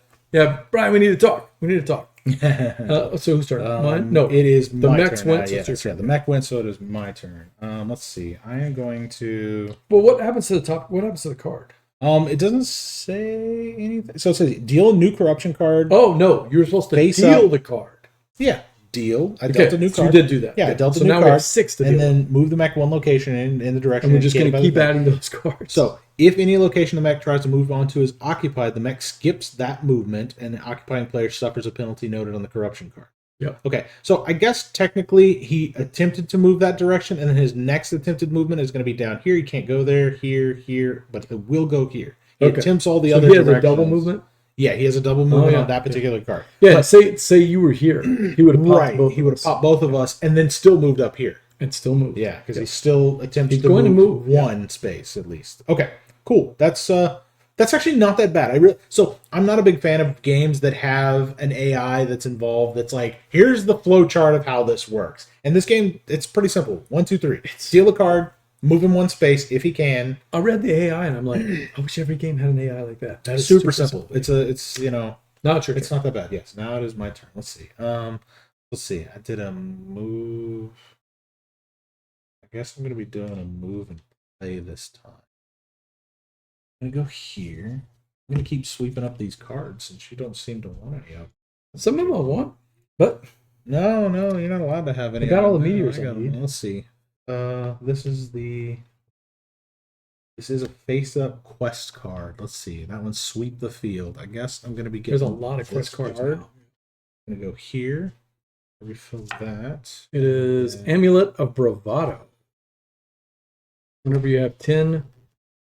Brian, we need to talk. So who started? Mine? No, it is the my mechs turn. went. The mech went, so it is my turn. Let's see. I am going to. Well, what happens to the top? What happens to the card? It doesn't say anything. So it says deal a new corruption card. Oh no, you were supposed to deal the card. Yeah, deal. I dealt a new so card. you did do that. Yeah, I dealt a so new now card. we have 6 to deal. And then move the mech one location in the direction. And we're just going to indicated keep by the adding those cards. So if any location the mech tries to move onto is occupied, the mech skips that movement, and the occupying player suffers a penalty noted on the corruption card. Yep. Okay, so I guess technically he attempted to move that direction, and then his next attempted movement is going to be down here. He can't go there, here, but it will go here. He attempts all the other directions. He has a double movement? Yeah, he has a double movement on that particular card. Yeah, but say you were here. He would have popped both. He would have popped both of us and then still moved up here. And still moved. Yeah, because he's still attempting to move one space at least. Okay, cool. That's actually not that bad. So I'm not a big fan of games that have an AI that's involved. That's like, here's the flow chart of how this works. And this game, it's pretty simple. 1, 2, 3. Steal a card, move in one space if he can. I read the AI and I'm like, I wish every game had an AI like that. That is super simple. It's not true. It's not that bad. Yes. Now it is my turn. Let's see. I did a move. I guess I'm gonna be doing a move and play this time. I'm gonna go here. I'm gonna keep sweeping up these cards since you don't seem to want any of them. Some of them I want, but no, you're not allowed to have any. I got all the meteors I need. Let's see. This is a face-up quest card. Let's see. That one's sweep the field. I guess I'm gonna be getting. There's a lot of quest cards now. I'm gonna go here. Refill that. It is Amulet of Bravado. Whenever you have 10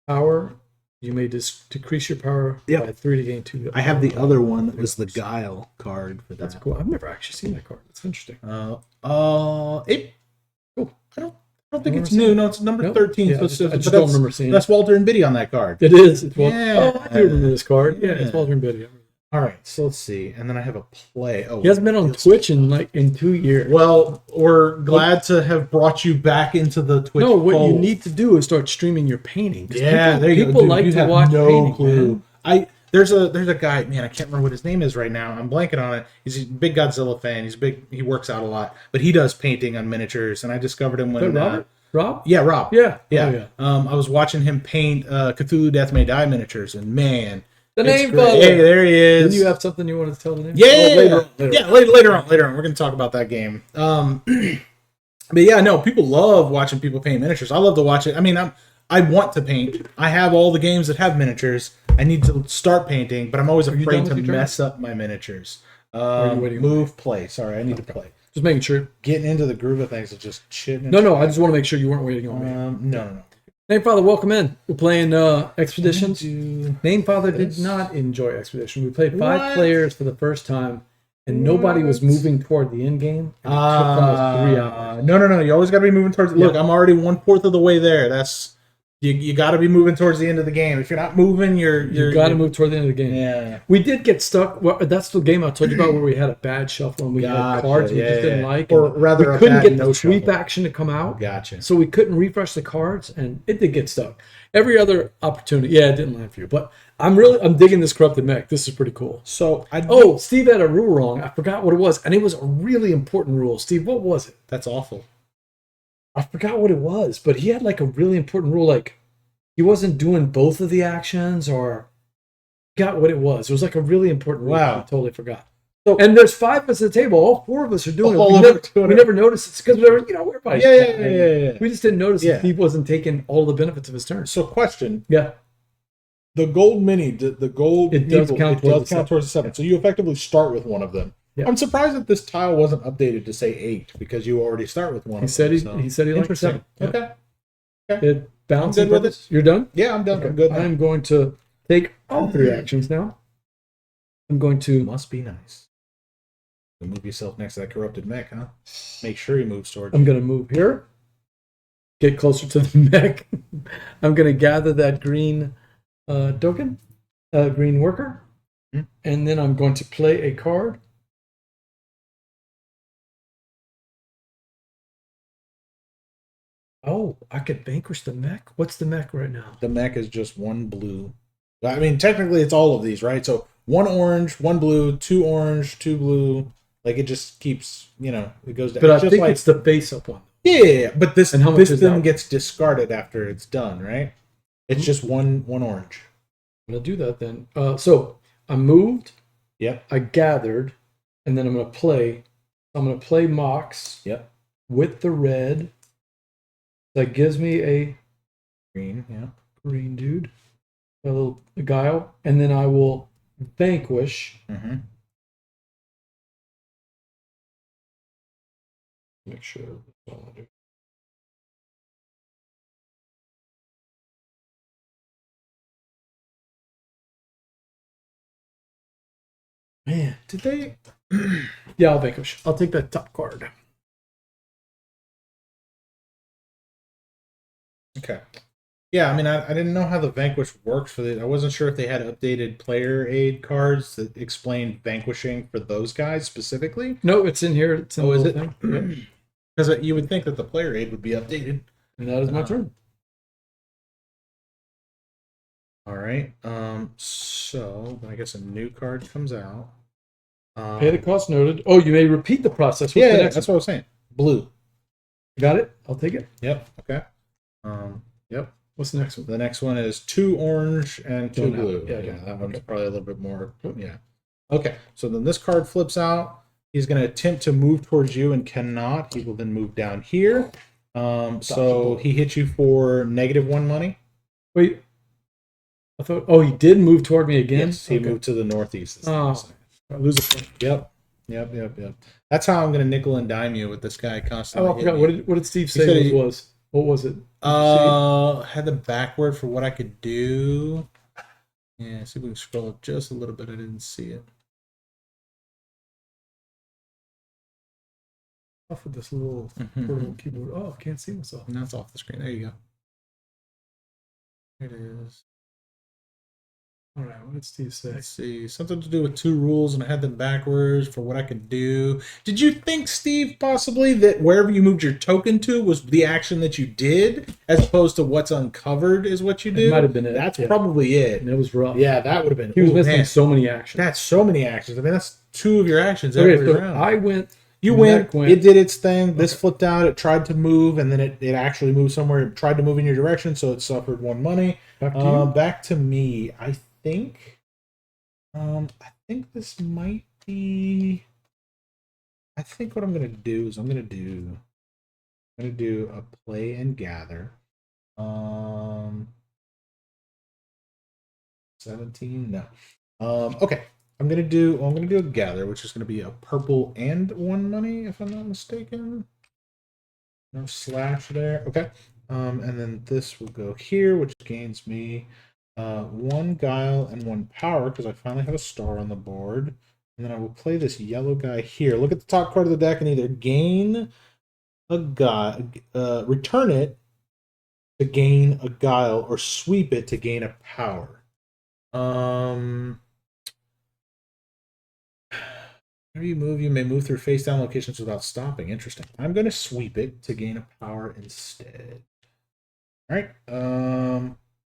power, you may decrease your power by 3 to gain 2. I have the other one that was the Guile card for that. That's cool. I've never actually seen that card. That's interesting. Cool. I don't think it's new. No, it's number 13. Yeah, I just don't remember seeing it. That's Walter and Biddy on that card. It is. It's yeah. Oh, I do remember this card. Yeah, it's Walter and Biddy. All right, so let's see. And then I have a play. Oh, he hasn't been on Twitch in 2 years. Well, we're glad to have brought you back into the Twitch. No, what you need to do is start streaming your paintings. Yeah, people like to watch painting. Clue. There's a guy, man, I can't remember what his name is right now. I'm blanking on it. He's a big Godzilla fan. He works out a lot, but he does painting on miniatures. And I discovered him when Rob? Yeah, Rob. Yeah. Yeah. Oh, yeah. I was watching him paint Cthulhu Death May Die miniatures, and man, the name father. Hey, there he is. Didn't you have something you wanted to tell the name? Yeah, later on. We're going to talk about that game. But yeah, no, people love watching people paint miniatures. I love to watch it. I mean, I want to paint. I have all the games that have miniatures. I need to start painting, but I'm always afraid to mess up my miniatures. Play. Sorry, I need to play. Just making sure. Getting into the groove of things is just shitting. No, I just want to make sure you weren't waiting on me. No. Name Father, welcome in. We're playing Expeditions. Name Father did not enjoy Expedition. We played 5 players for the first time, and nobody was moving toward the end game. It took almost 3 hours. No. You always got to be moving towards. Look, I'm already 1/4 of the way there. That's you got to be moving towards the end of the game. If you're not moving, you got to move toward the end of the game. Yeah. We did get stuck. Well, that's the game I told you about where we had a bad shuffle and we had cards we just didn't like. Or rather, we couldn't get the sweep action to come out. Gotcha. So we couldn't refresh the cards, and it did get stuck. Every other opportunity, it didn't land for you. But I'm digging this Corrupted Mech. This is pretty cool. So Steve had a rule wrong. I forgot what it was, and it was a really important rule. Steve, what was it? That's awful. I forgot what it was, but he had like a really important rule, like he wasn't doing both of the actions, or got what it was. It was like a really important rule. Wow. I totally forgot. So, and there's 5 of us at the table. All 4 of us are doing it. We never noticed it because everybody's yeah. We just didn't notice that Steve wasn't taking all the benefits of his turn. So, question. Yeah. The gold mini, the gold it does count towards the 7. So you effectively start with one of them. Yeah. I'm surprised that this tile wasn't updated to say 8 because you already start with one. He said he liked 7. Okay. It bouncing with it. You're done? Yeah, I'm done. Okay. I'm good. I'm going to take all 3 actions now. I'm going to. Must be nice. Move yourself next to that corrupted mech, huh? Make sure he moves towards. I'm going to move here. Get closer to the mech. I'm going to gather that green token, green worker, and then I'm going to play a card. Oh, I could vanquish the mech? What's the mech right now? The mech is just 1 blue. I mean, technically it's all of these, right? So 1 orange, 1 blue, 2 orange, 2 blue. Like it just keeps, it goes down. But I think it's the face-up one. Yeah, but this then gets discarded after it's done, right? It's just one orange. I'm going to do that then. So I moved. Yep. I gathered, and then I'm going to play I'm going to play Mox Yep. with the red. That gives me a Green. Yeah. green dude, a little guile, and then I will vanquish. Mm-hmm. Make sure that's all I do. Man, Did they? yeah, I'll vanquish. I'll take that top card. Okay. Yeah, I mean, I didn't know how the Vanquish works for the. I wasn't sure if they had updated player aid cards that explained vanquishing for those guys specifically. No, it's in here. It's in Oh, the is little it? thing. Yep. Because you would think that the player aid would be updated. And that is my turn. All right. So I guess a new card comes out. Pay the cost noted. Oh, you may repeat the process. What's Yeah, the next that's one? what I was saying. Blue. Got it? I'll take it. Yep. Okay. Yep. What's the next one? The next one is 2 orange and 2 Don't have blue. it. Yeah, Yeah, that one's okay. probably a little bit more. Yeah. Okay. So then this card flips out. He's going to attempt to move towards you and cannot. He will then move down here. So he hits you for -1 money. Wait. I thought. Oh, he did move toward me again. Yes, he moved to the northeast. Oh, I lose a point. Yep. That's how I'm going to nickel and dime you with this guy constantly. Oh, I forgot. What did Steve said say he- was? What was it? Had them backward for what I could do. Yeah, see if we can scroll up just a little bit. I didn't see it. Off with this little portable keyboard. Oh, I can't see myself. Now it's off the screen. There you go. There it is. All right, what did Steve say? Let's see. Something to do with 2 rules, and I had them backwards for what I could do. Did you think, Steve, possibly that wherever you moved your token to was the action that you did, as opposed to what's uncovered is what you do? It might have been it. That's yeah. probably it. And it was rough. Yeah, that would have been. He was ooh, missing man. so many actions. That's so many actions. I mean, that's 2 of your actions Okay, every so round. I went. You Mech went, it did its thing. This flipped out. It tried to move, and then it actually moved somewhere. It tried to move in your direction, so it suffered 1 money. Back to you. Back to me. I think this might be. I think what I'm gonna do is I'm gonna do a play and gather. 17. No. Okay. I'm gonna do a gather, which is gonna be a purple and 1 money, if I'm not mistaken. No slash there. Okay. And then this will go here, which gains me 1 guile and 1 power, because I finally have a star on the board. And then I will play this yellow guy here. Look at the top card of the deck and either gain a guile, return it to gain a guile, or sweep it to gain a power. Whenever you move, you may move through face down locations without stopping. Interesting. I'm going to sweep it to gain a power instead. All right.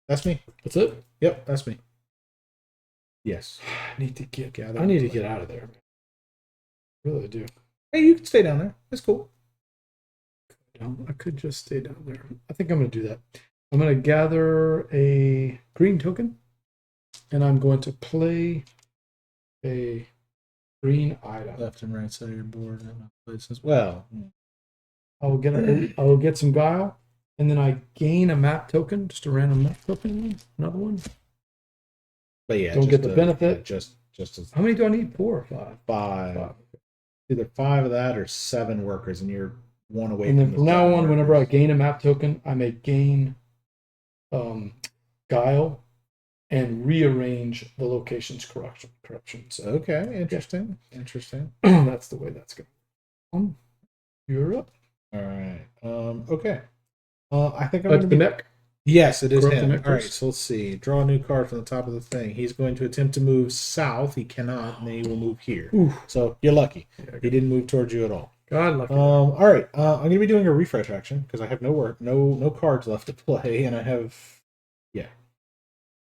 That's me. That's it. Yep, that's me. Yes. I need to get. Gather I need to play. get out of there. I really do. Hey, you can stay down there. It's cool. I could just stay down there. I think I'm going to do that. I'm going to gather a green token, and I'm going to play a green item. Left and right side of your board. Places. Well, I will get some guile, and then I gain a map token, just a random map token. Another one. but yeah, Don't get the benefit. Just as How many do I need? 4 or 5? 5. Either 5 of that or 7 workers, and you're 1 away. And then the from now 7 on, whenever I workers. gain a map token, I may gain guile and rearrange the location's corruptions. Okay, interesting. Interesting. That's the way that's going. You're up. All right. Okay. I think I'm That's going to the be. mech. Yes, it is Corrupted him. Mech All right, first. so let's see. Draw a new card from the top of the thing. He's going to attempt to move south. He cannot, and then he will move here. Ooh. So you're lucky. Yeah, He didn't move towards you at all. God lucky. All right. I'm going to be doing a refresh action because I have no cards left to play, and I have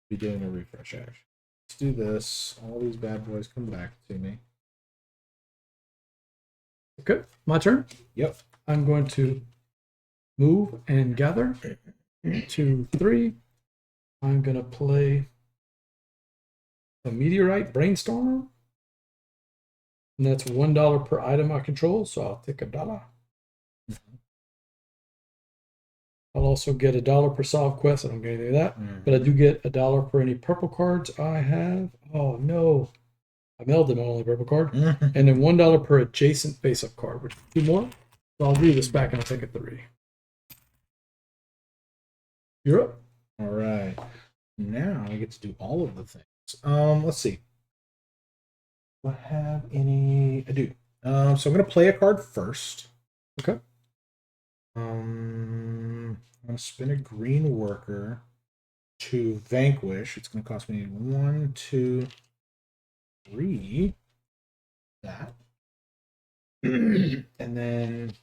be doing a refresh action. Let's do this. All these bad boys come back to me. Okay, my turn. Yep. I'm going to move and gather. 2, 3. I'm going to play a meteorite brainstormer. And that's $1 per item I control, so I'll take $1. I'll also get $1 per solved quest. I don't get any of that, but I do get $1 for any purple cards I have. Oh no, I melded my only purple card, and then $1 per adjacent face-up card, which is 2 more. So I'll read this back and I'll take a 3. You're up. All right. Now I get to do all of the things. Let's see. Do I have any? I do. So I'm gonna play a card first. Okay. I'm gonna spin a green worker to vanquish. It's gonna cost me 1, 2, 3. That. And then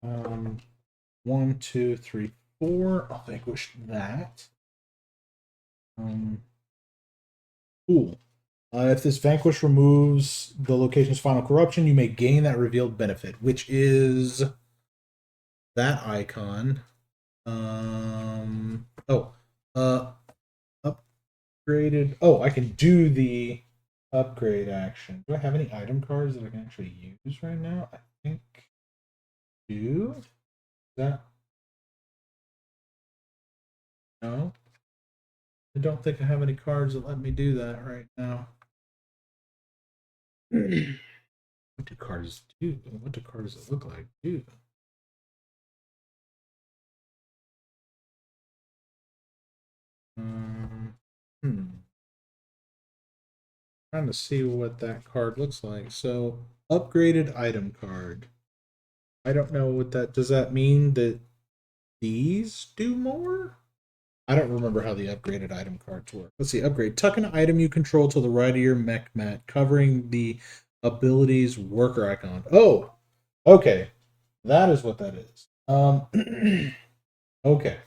1, 2, 3, 4. I'll vanquish that. Cool. If this vanquish removes the location's final corruption, you may gain that revealed benefit, which is that icon. Upgraded. Oh, I can do the upgrade action. Do I have any item cards that I can actually use right now? I think I do. That? No. I don't think I have any cards that let me do that right now. What do cards do? What do cards that look like do? Trying to see what that card looks like. So, upgraded item card. I don't know what that does. That mean that these do more? I don't remember how the upgraded item cards work. Let's see. Upgrade. Tuck an item you control to the right of your mech mat, covering the abilities worker icon. Oh, okay. That is what that is. Okay.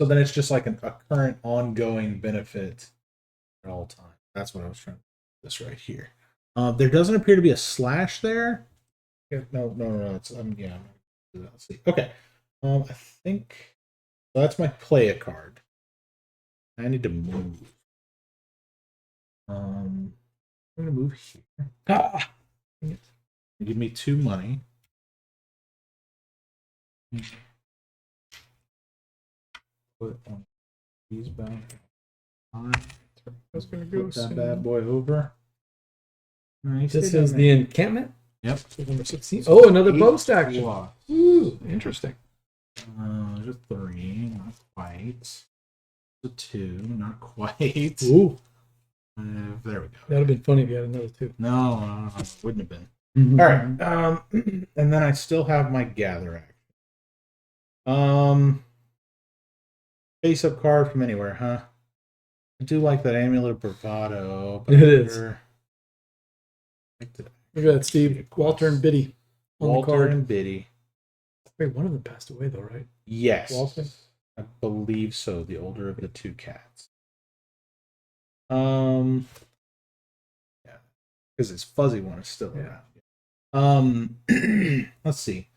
So then it's just like a current ongoing benefit at all times. That's what I was trying to do. This right here. There doesn't appear to be a slash there. No. It's yeah. Let's see. Okay. I think that's my play a card. I need to move. I'm gonna move here. Give me 2 money. Put on these back. I was gonna go put that bad boy over. Nice. This is the encampment. Yep. Number 16. Oh, another post action. Ooh, interesting. There's a 3, not quite. There's a 2, not quite. Ooh. There we go. That'd have been funny if you had another 2. No, it wouldn't have been. All right. And then I still have my gather action. Face up card from anywhere, huh? I do like that Amulet of Bravado. But it is. Like Look at that, Steve. Walter and Biddy on Walter the card. and Biddy. Wait, one of them passed away though, right? Yes. Walter? I believe so. The older of the 2 cats. Yeah. Because his fuzzy one is still around. Let's see.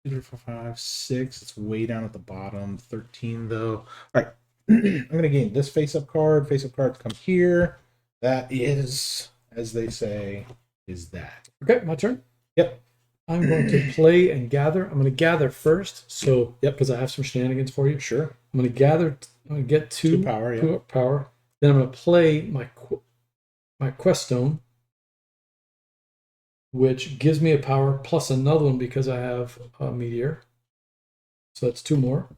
2, 3, 4, 5, 6. It's way down at the bottom. 13 though. All right. I'm gonna gain this face-up card. Face-up cards come here. That is, as they say, is that. Okay, my turn. Yep. I'm going to play and gather. I'm going to gather first. So, yep, because I have some shenanigans for you. Sure. I'm going to gather. I'm going to get 2 power. Yeah. 2 power. Then I'm going to play my quest stone, which gives me a power plus another one because I have a meteor. So that's 2 more.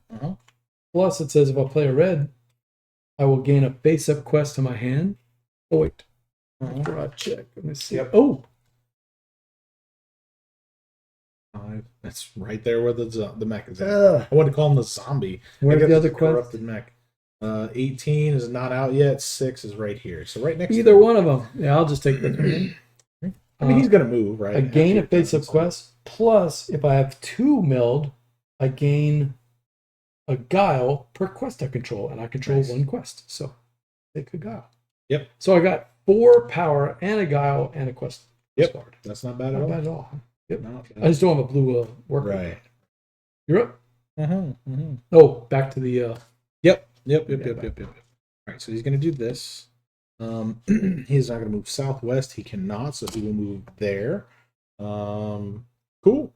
Plus, it says if I play a red, I will gain a face-up quest to my hand. Oh, wait. Draw check. Let me see. Yep. Oh! 5. That's right there where the mech is at. I want to call him the zombie. Where's the other quest? Corrupted Mech. 18 is not out yet. 6 is right here. So right next Either one of them. Yeah, I'll just take this one. I mean, he's going to move, right? I gain a face-up quest. Plus, if I have 2 meld, I gain a guile per quest I control. And I control 1 quest. So, take a guile. Yep. So, I got 4 power and a guile and a quest card. That's not bad at Not all. bad at all. Yep. Not bad. I just don't have a blue worker. Right. You're up. Mm-hmm. Oh, back to the... Yep. All right, so he's going to do this. He is not going to move southwest. He cannot, so he will move there. Cool.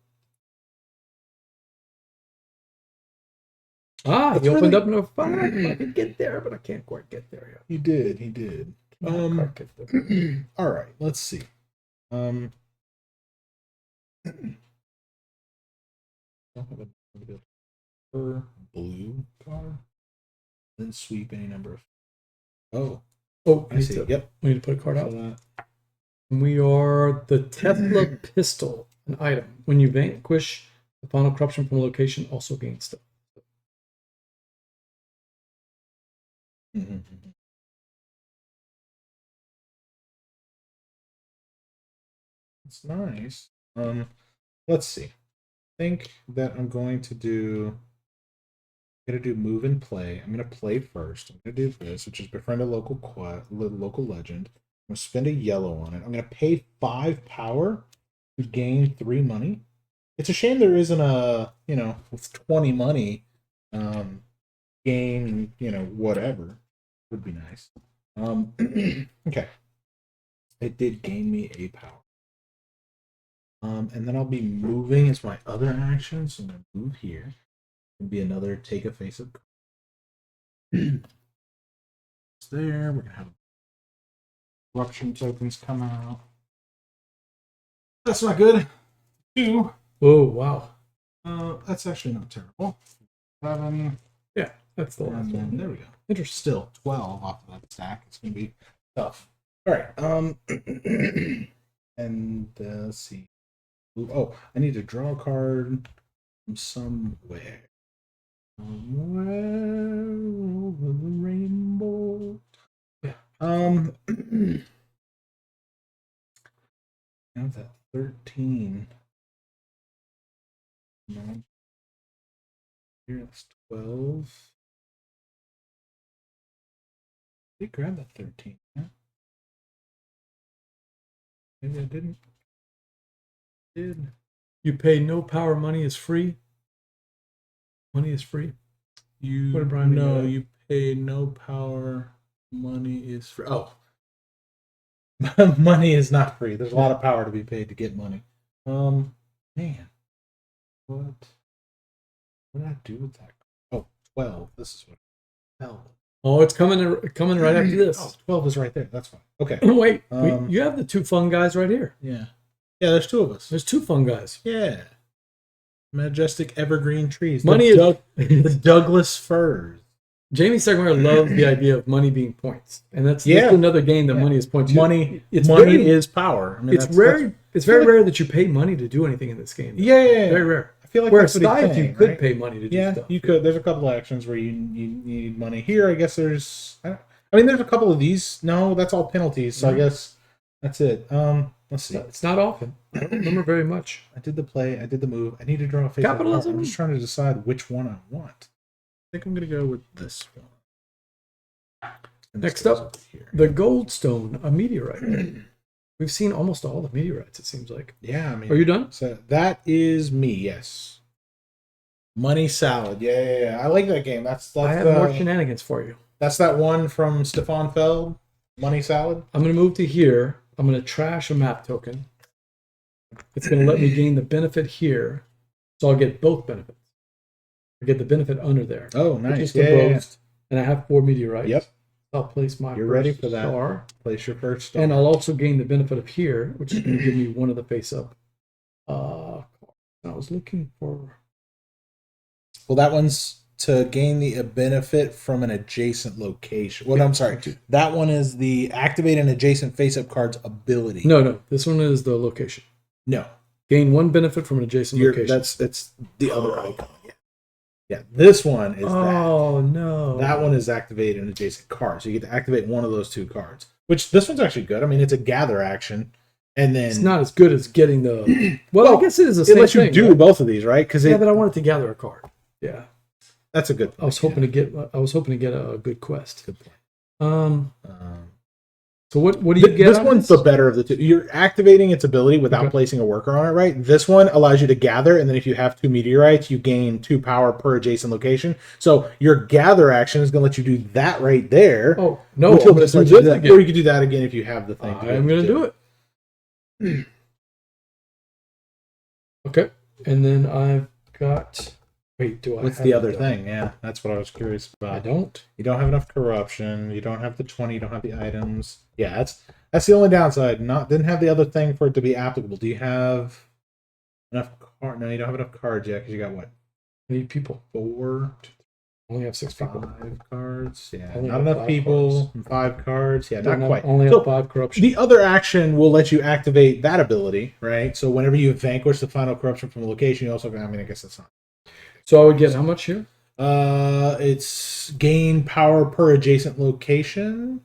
He opened up no fire. I could get there, but I can't quite get there yet. He did. He did. All right. Let's see. Don't have a blue card. Then sweep any number of. I see. Yep. We need to put a card out. And we are the Tesla pistol, an item. When you vanquish the final corruption from a location, also gains stuff. It's nice. Let's see. I think that I'm going to do move and play. I'm gonna play first. I'm gonna do this, which is befriend a local local legend. I'm gonna spend a yellow on it. I'm gonna pay 5 power to gain 3 money. It's a shame there isn't a, with 20 money, gain, whatever. Would be nice. Okay. It did gain me a power. And then I'll be moving as my other action. So I'm going to move here. It'll be another take a face up. It's there. We're going to have corruption tokens come out. That's not good. 2. Oh, wow. That's actually not terrible. 7. Yeah, that's the last one. There we go. Interesting. Still 12 off of that stack. It's going to be tough. All right. And let's see. Oh, I need to draw a card from somewhere. Somewhere over the rainbow. Yeah. I have that 13. No. Here it's 12. Did I grab that 13? Yeah. Maybe I didn't. Did. You pay no power, money is free. Money is free. What did Brian mean? No, you pay no power, money is free. Oh. Money is not free. There's a lot of power to be paid to get money. Man. What did I do with that? Oh, 12. This is what 12. Oh, it's coming right after this. Oh, 12 is right there. That's fine. Okay. Wait, you have the 2 fun guys right here. Yeah. Yeah, there's 2 of us. There's 2 fun guys. Yeah. Majestic evergreen trees. Money is the Douglas firs. Jamey Steamier loves the idea of money being points, and that's another game that money is points. Money is power. I mean, it's rare. It's very rare that you pay money to do anything in this game. Yeah. Very rare. I feel like whereas that's what Scythe, you could pay money to do stuff. You could. There's a couple of actions where you need money. Here, I guess there's. I mean, there's a couple of these. No, that's all penalties. So I guess that's it. Let's see. It's not often. I don't remember very much. I did the play. I did the move. I need to draw a face. Capitalism. I'm just trying to decide which one I want. I think I'm going to go with this one. Next up, the Goldstone, a meteorite. We've seen almost all the meteorites, it seems like. Yeah, I mean. Are you done? So that is me, yes. Money Salad. Yeah. I like that game. That's I have more shenanigans for you. That's that one from Stefan Feld, Money Salad. I'm going to move to here. I'm going to trash a map token. It's going to let me gain the benefit here. So I'll get both benefits. I get the benefit under there. Oh, nice. Which is the most, and I have 4 meteorites. Yep. I'll place my You're first ready for that. star. Place your first star. And I'll also gain the benefit of here, which is going to give me one of the face-up. I was looking for... Well, that one's to gain the benefit from an adjacent location. Well, I'm sorry. That one is the activate an adjacent face-up card's ability. No. This one is the location. No. Gain 1 benefit from an adjacent location. That's the other icon. Yeah. This one is that. Oh, no. That one is activate an adjacent card. So you get to activate one of those 2 cards. Which, this one's actually good. I mean, it's a gather action. And then... It's not as good as getting the... Well, I guess it is the same thing. It lets you do both of these, right? Yeah, but I wanted to gather a card. Yeah. That's a good thing. I was hoping to get a good quest. Good point. So what do you get? This one's the better of the two. You're activating its ability without placing a worker on it, right? This one allows you to gather, and then if you have 2 meteorites, you gain 2 power per adjacent location. So your gather action is going to let you do that right there. Oh no! Which will I'm just gonna let do you this do that, again. or you could do that again if you have the thing. I'm going to do it. Okay, and then I've got. Wait, do I? What's have the it other done? thing? Yeah, that's what I was curious about. I don't. You don't have enough corruption. You don't have the 20. You don't have the items. Yeah, that's the only downside. Didn't have the other thing for it to be applicable. Do you have enough card? No, you don't have enough cards yet because you got what? 8 people. 4. Only have 6 people. 5 cards. Yeah, Only not have enough 5 people. cards. 5 cards. Yeah, Don't not have- quite. Only So have 5 corruption. the other action will let you activate that ability, right? So whenever you vanquish the final corruption from a location, you also. I mean, I guess that's not. So I would get how much here? It's gain power per adjacent location.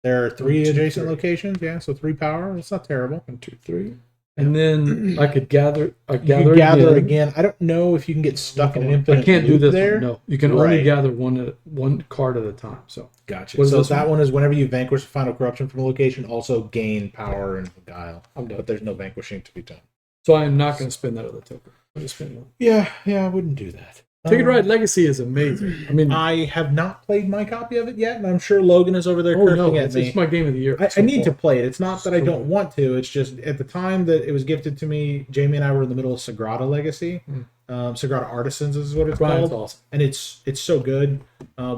There are 3 1, 2, adjacent 3. locations, yeah, so 3 power. It's not terrible. 1, 2, 3. And then I could gather. You can gather again. I don't know if you can get stuck in an infinite I can't do loop this there. one. No, you can only Right. gather one card at a time. So Gotcha. What is So this that one? one is whenever you vanquish the final corruption from a location, also gain power and guile. I'm done. But there's no vanquishing to be done. So I am not going to spend that other token. I'm going to spend one. Yeah, I wouldn't do that. Ticket Ride Legacy is amazing. I mean, I have not played my copy of it yet, and I'm sure Logan is over there oh cursing no, at it's me. my game of the year. I need to play it. It's not that I So don't good. want to. It's just at the time that it was gifted to me, Jamie and I were in the middle of Sagrada Legacy. Sagrada Artisans is what it's Brian's called, awesome. and it's so good.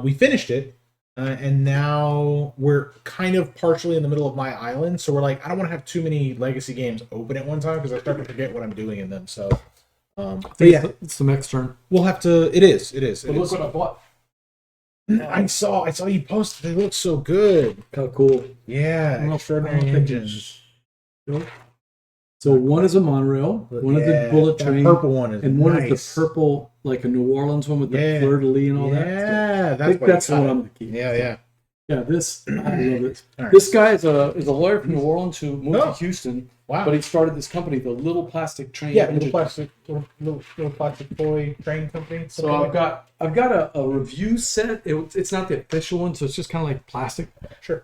We finished it, and now we're kind of partially in the middle of my island. So we're like, I don't want to have too many Legacy games open at one time because I start to forget what I'm doing in them. So, but yeah, It's the next turn. we'll have to. It is. But look what I bought. I saw you posted. They look so good. How cool. Yeah, Well, extraordinary I don't think engines. So one is a monorail, one is the bullet that train, purple one is and one nice. is the purple, like a New Orleans one with the Yeah. fleur de lis and all that. Yeah, I think that's the you one got. I'm going to keep. Yeah. Yeah, this, I love this. All right. This guy is a lawyer from New Orleans who moved Oh. to Houston, Wow. but he started this company, the Little Plastic Train. Yeah, Engine. little plastic toy train company. So I've got a review set. It's not the official one, so it's just kind of like plastic, sure.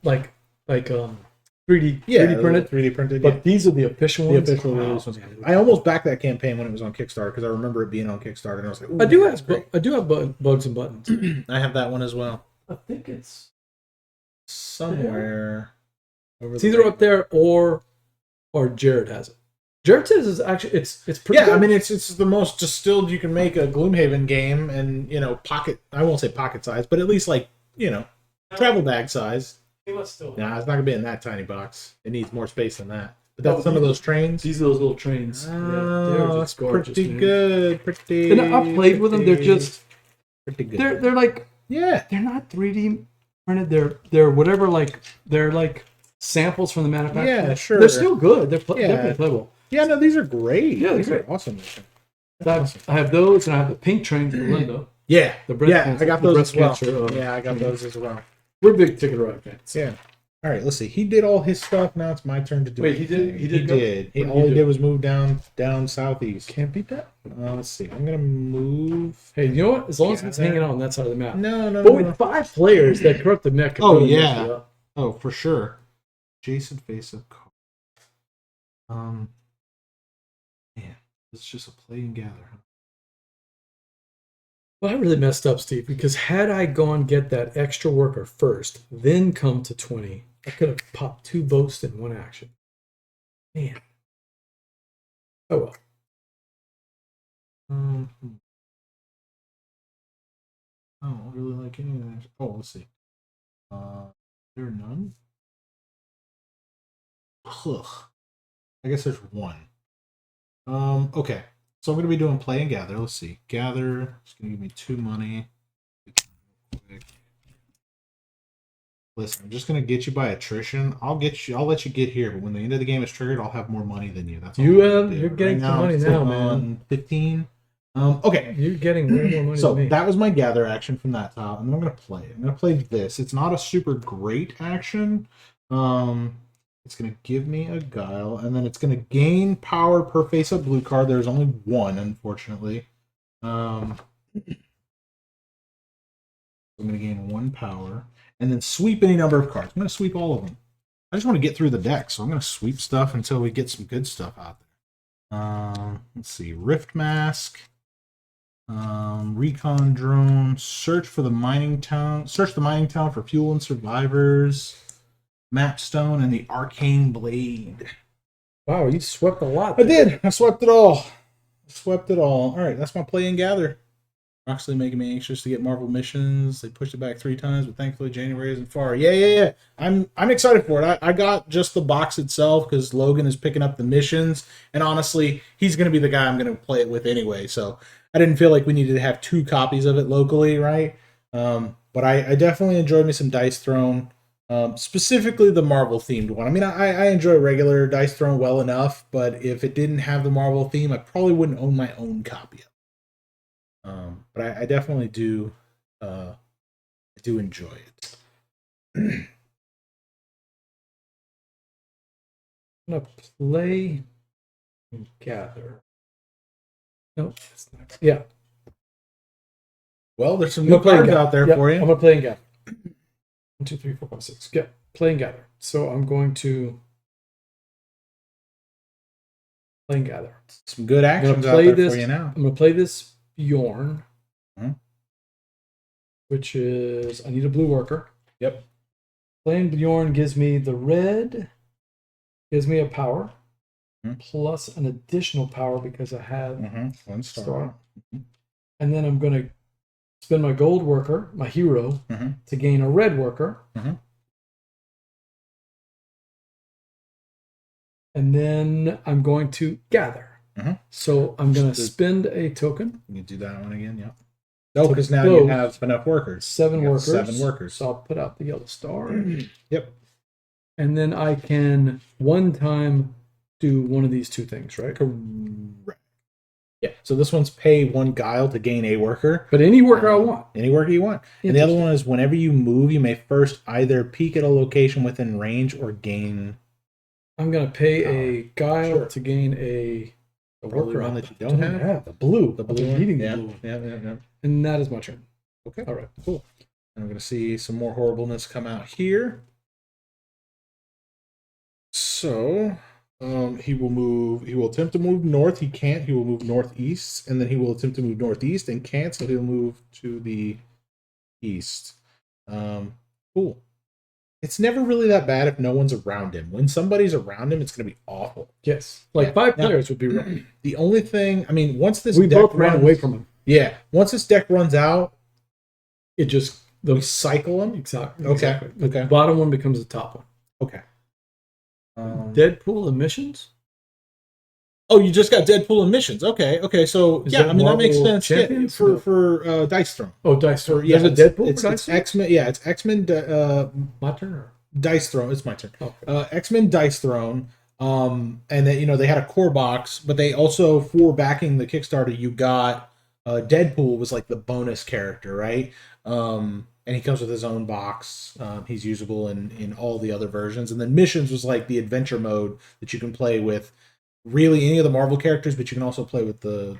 like 3D Yeah, 3D printed. 3D printed. But Yeah. these are the official The ones. official Wow, release ones. man. I almost backed that campaign when it was on Kickstarter because I remember it being on Kickstarter, and I was like, I do that's great. have bugs and buttons. I have that one as well. I think it's Somewhere. Over it's either up there or Jared has it. Jared says it's actually it's pretty. Yeah, good. I mean it's the most distilled you can make a Gloomhaven game, and pocket. I won't say pocket size, but at least travel bag size. Still. Nah, it's not gonna be in that tiny box. It needs more space than that. But that's some of those trains. These are those little trains. Oh, they're that's just gorgeous, pretty man. good. Pretty. And I've played with them. They're just pretty good. they're like yeah. they're not 3D printed. They're whatever they're like samples from the manufacturer. Yeah, sure. They're still good. They're Yeah. definitely playable. Yeah, no, these are great. Yeah, these they're are awesome. I have those, and I have the pink train for Linda. Yeah, The breast yeah, cancer- I got the those breast as well. cancer, Yeah, I got those as well. We're big Ticket Ride fans. Yeah. All right, let's see. He did all his stuff. Now it's my turn to do. Wait, he did- everything. he did He go? did. What did All he he do? did was move down southeast. Can't beat that. Let's see. I'm gonna move. Hey, you know what? As long as it's Yeah. hanging out on that side of the map. No. But with 5 players, that Corrupted Mech. can Oh, really mess yeah. you up. Oh, for sure. Jason face of car. Man, it's just a play and gather. Huh? Well, I really messed up, Steve, because had I gone get that extra worker first, then come to 20, I could have popped 2 votes in 1 action. Man. Oh well. I don't really like any of that. Oh, let's see. There are none. Ugh. I guess there's one. Okay. So I'm gonna be doing play and gather. Let's see. Gather. It's gonna give me 2 money. Listen, I'm just gonna get you by attrition. I'll let you get here, but when the end of the game is triggered, I'll have more money than you. That's all I'm gonna do. You're getting Right some money I'm now, sitting man. on 15. Okay. You're getting way more money So than me. that was my gather action from that tile, and then I'm gonna play it. I'm gonna play this. It's not a super great action. It's gonna give me a guile, and then it's gonna gain power per face-up blue card. There's only one, unfortunately. So I'm going to gain 1 power. And then sweep any number of cards. I'm going to sweep all of them. I just want to get through the deck, so I'm going to sweep stuff until we get some good stuff out there. Let's see. Rift Mask. Recon Drone. Search for the mining town. Search the mining town for fuel and survivors. Mapstone and the Arcane Blade. Wow, you swept a lot. I did. I swept it all. Swept it all. All right, that's my play and gather. Actually making me anxious to get Marvel missions. They pushed it back 3 times, but thankfully January isn't far. Yeah. I'm excited for it. I got just the box itself because Logan is picking up the missions, and honestly, he's going to be the guy I'm going to play it with anyway. So I didn't feel like we needed to have 2 copies of it locally, right? But I definitely enjoyed me some Dice Throne, specifically the Marvel themed one. I mean, I enjoy regular Dice Throne well enough, but if it didn't have the Marvel theme, I probably wouldn't own my own copy of it. But I definitely do enjoy it. I'm gonna play and gather. No, that's not. Yeah. Well, there's some new cards out there for you. I'm gonna play and gather. 1, 2, 3, 4, 5, 6. Yeah, play and gather. So I'm going to play and gather. Some good actions out there for you now. I'm gonna play this Bjorn, Mm-hmm. which is I need a blue worker. Yep. Playing Bjorn gives me the red, gives me a power, plus an additional power because I have 1 star. And then I'm going to spend my gold worker, my hero, to gain a red worker. And then I'm going to gather. So I'm going to spend a token. You can do that one again, yeah. No, because now you have enough workers. 7 workers. 7 workers. So I'll put out the yellow star. Yep. And then I can one time do one of these 2 things, right? Correct. Yeah. So this one's pay 1 guile to gain a worker. But any worker I want. Any worker you want. And the other one is whenever you move, you may first either peek at a location within range or gain. I'm going to pay a guile to gain a worker one that you don't have. The blue. The blue one. Needing Yeah. the blue. Yeah. And that is my turn. Okay. All right. Cool. And I'm going to see some more horribleness come out here. So he will attempt to move north. He can't. He will move northeast, and then he will attempt to move northeast and can't, so he'll move to the east. Cool. It's never really that bad if no one's around him. When somebody's around him, it's going to be awful. Yes. Like 5 players would be wrong. The only thing, I mean, once this we deck both ran away from him. Yeah. Once this deck runs out, it just we cycle them. Exactly. Okay. The bottom one becomes the top one. Okay. Deadpool emissions. Oh, you just got Deadpool emissions. Okay. So Is yeah, I mean that makes sense. Yeah, Champions? for Dice Throne. Oh, Dice Throne. Yeah, There's a Deadpool. It's X-Men. Yeah, it's X-Men. My turn. Or? Dice Throne. It's my turn. Okay. X-Men Dice Throne. And then they had a core box, but they also, for backing the Kickstarter, you got Deadpool was like the bonus character, right? And he comes with his own box. He's usable in all the other versions. And then Missions was like the adventure mode that you can play with really any of the Marvel characters, but you can also play with the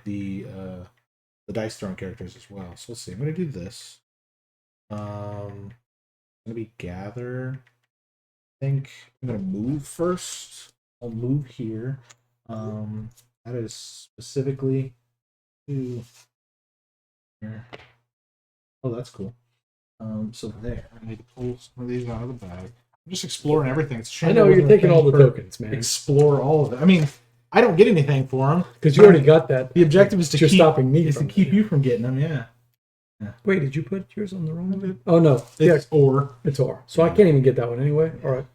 Dice Throne characters as well. So let's see. I'm going to do this. It's going to be Gather. I think I'm going to move first. I'll move here. That is specifically to here. Oh, that's cool. So there, I need to pull some of these out of the bag. I'm just exploring everything. It's I know you're taking all the tokens, man. Explore all of it. I mean, I don't get anything for them because you already got that. The objective is to keep stopping me. Is to keep you from getting them. Yeah. Wait, did you put yours on the wrong one? Oh no, it's or. It's or. So I can't even get that one anyway. All right.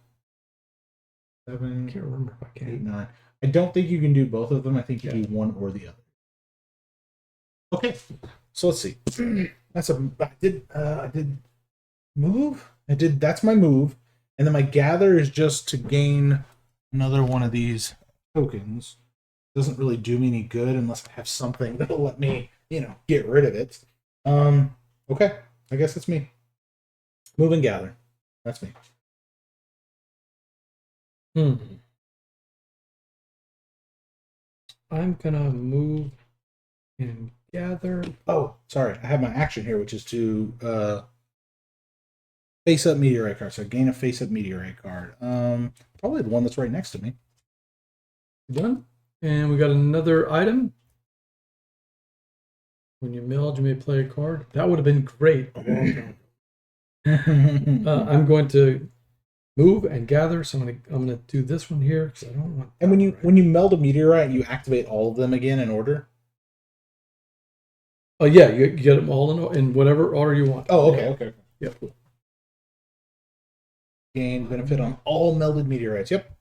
7. I can't remember if I can. 8, 9. I don't think you can do both of them. I think you do one or the other. Okay, so let's see. I did move. That's my move, and then my gather is just to gain another one of these tokens. Doesn't really do me any good unless I have something that'll let me, get rid of it. Okay, I guess it's me. Move and gather. That's me. I'm gonna move and gather. Oh, sorry. I have my action here, which is to Face-up meteorite card. So gain a face-up meteorite card. Probably the one that's right next to me. Done. And we got another item. When you meld, you may play a card. That would have been great a long time ago. I'm going to move and gather. So I'm gonna do this one here because I don't want. And when you meld a meteorite, you activate all of them again in order. Oh yeah, you get them all in whatever order you want. Oh, okay, okay. Yeah. Cool. Gain benefit on all melded meteorites. Yep.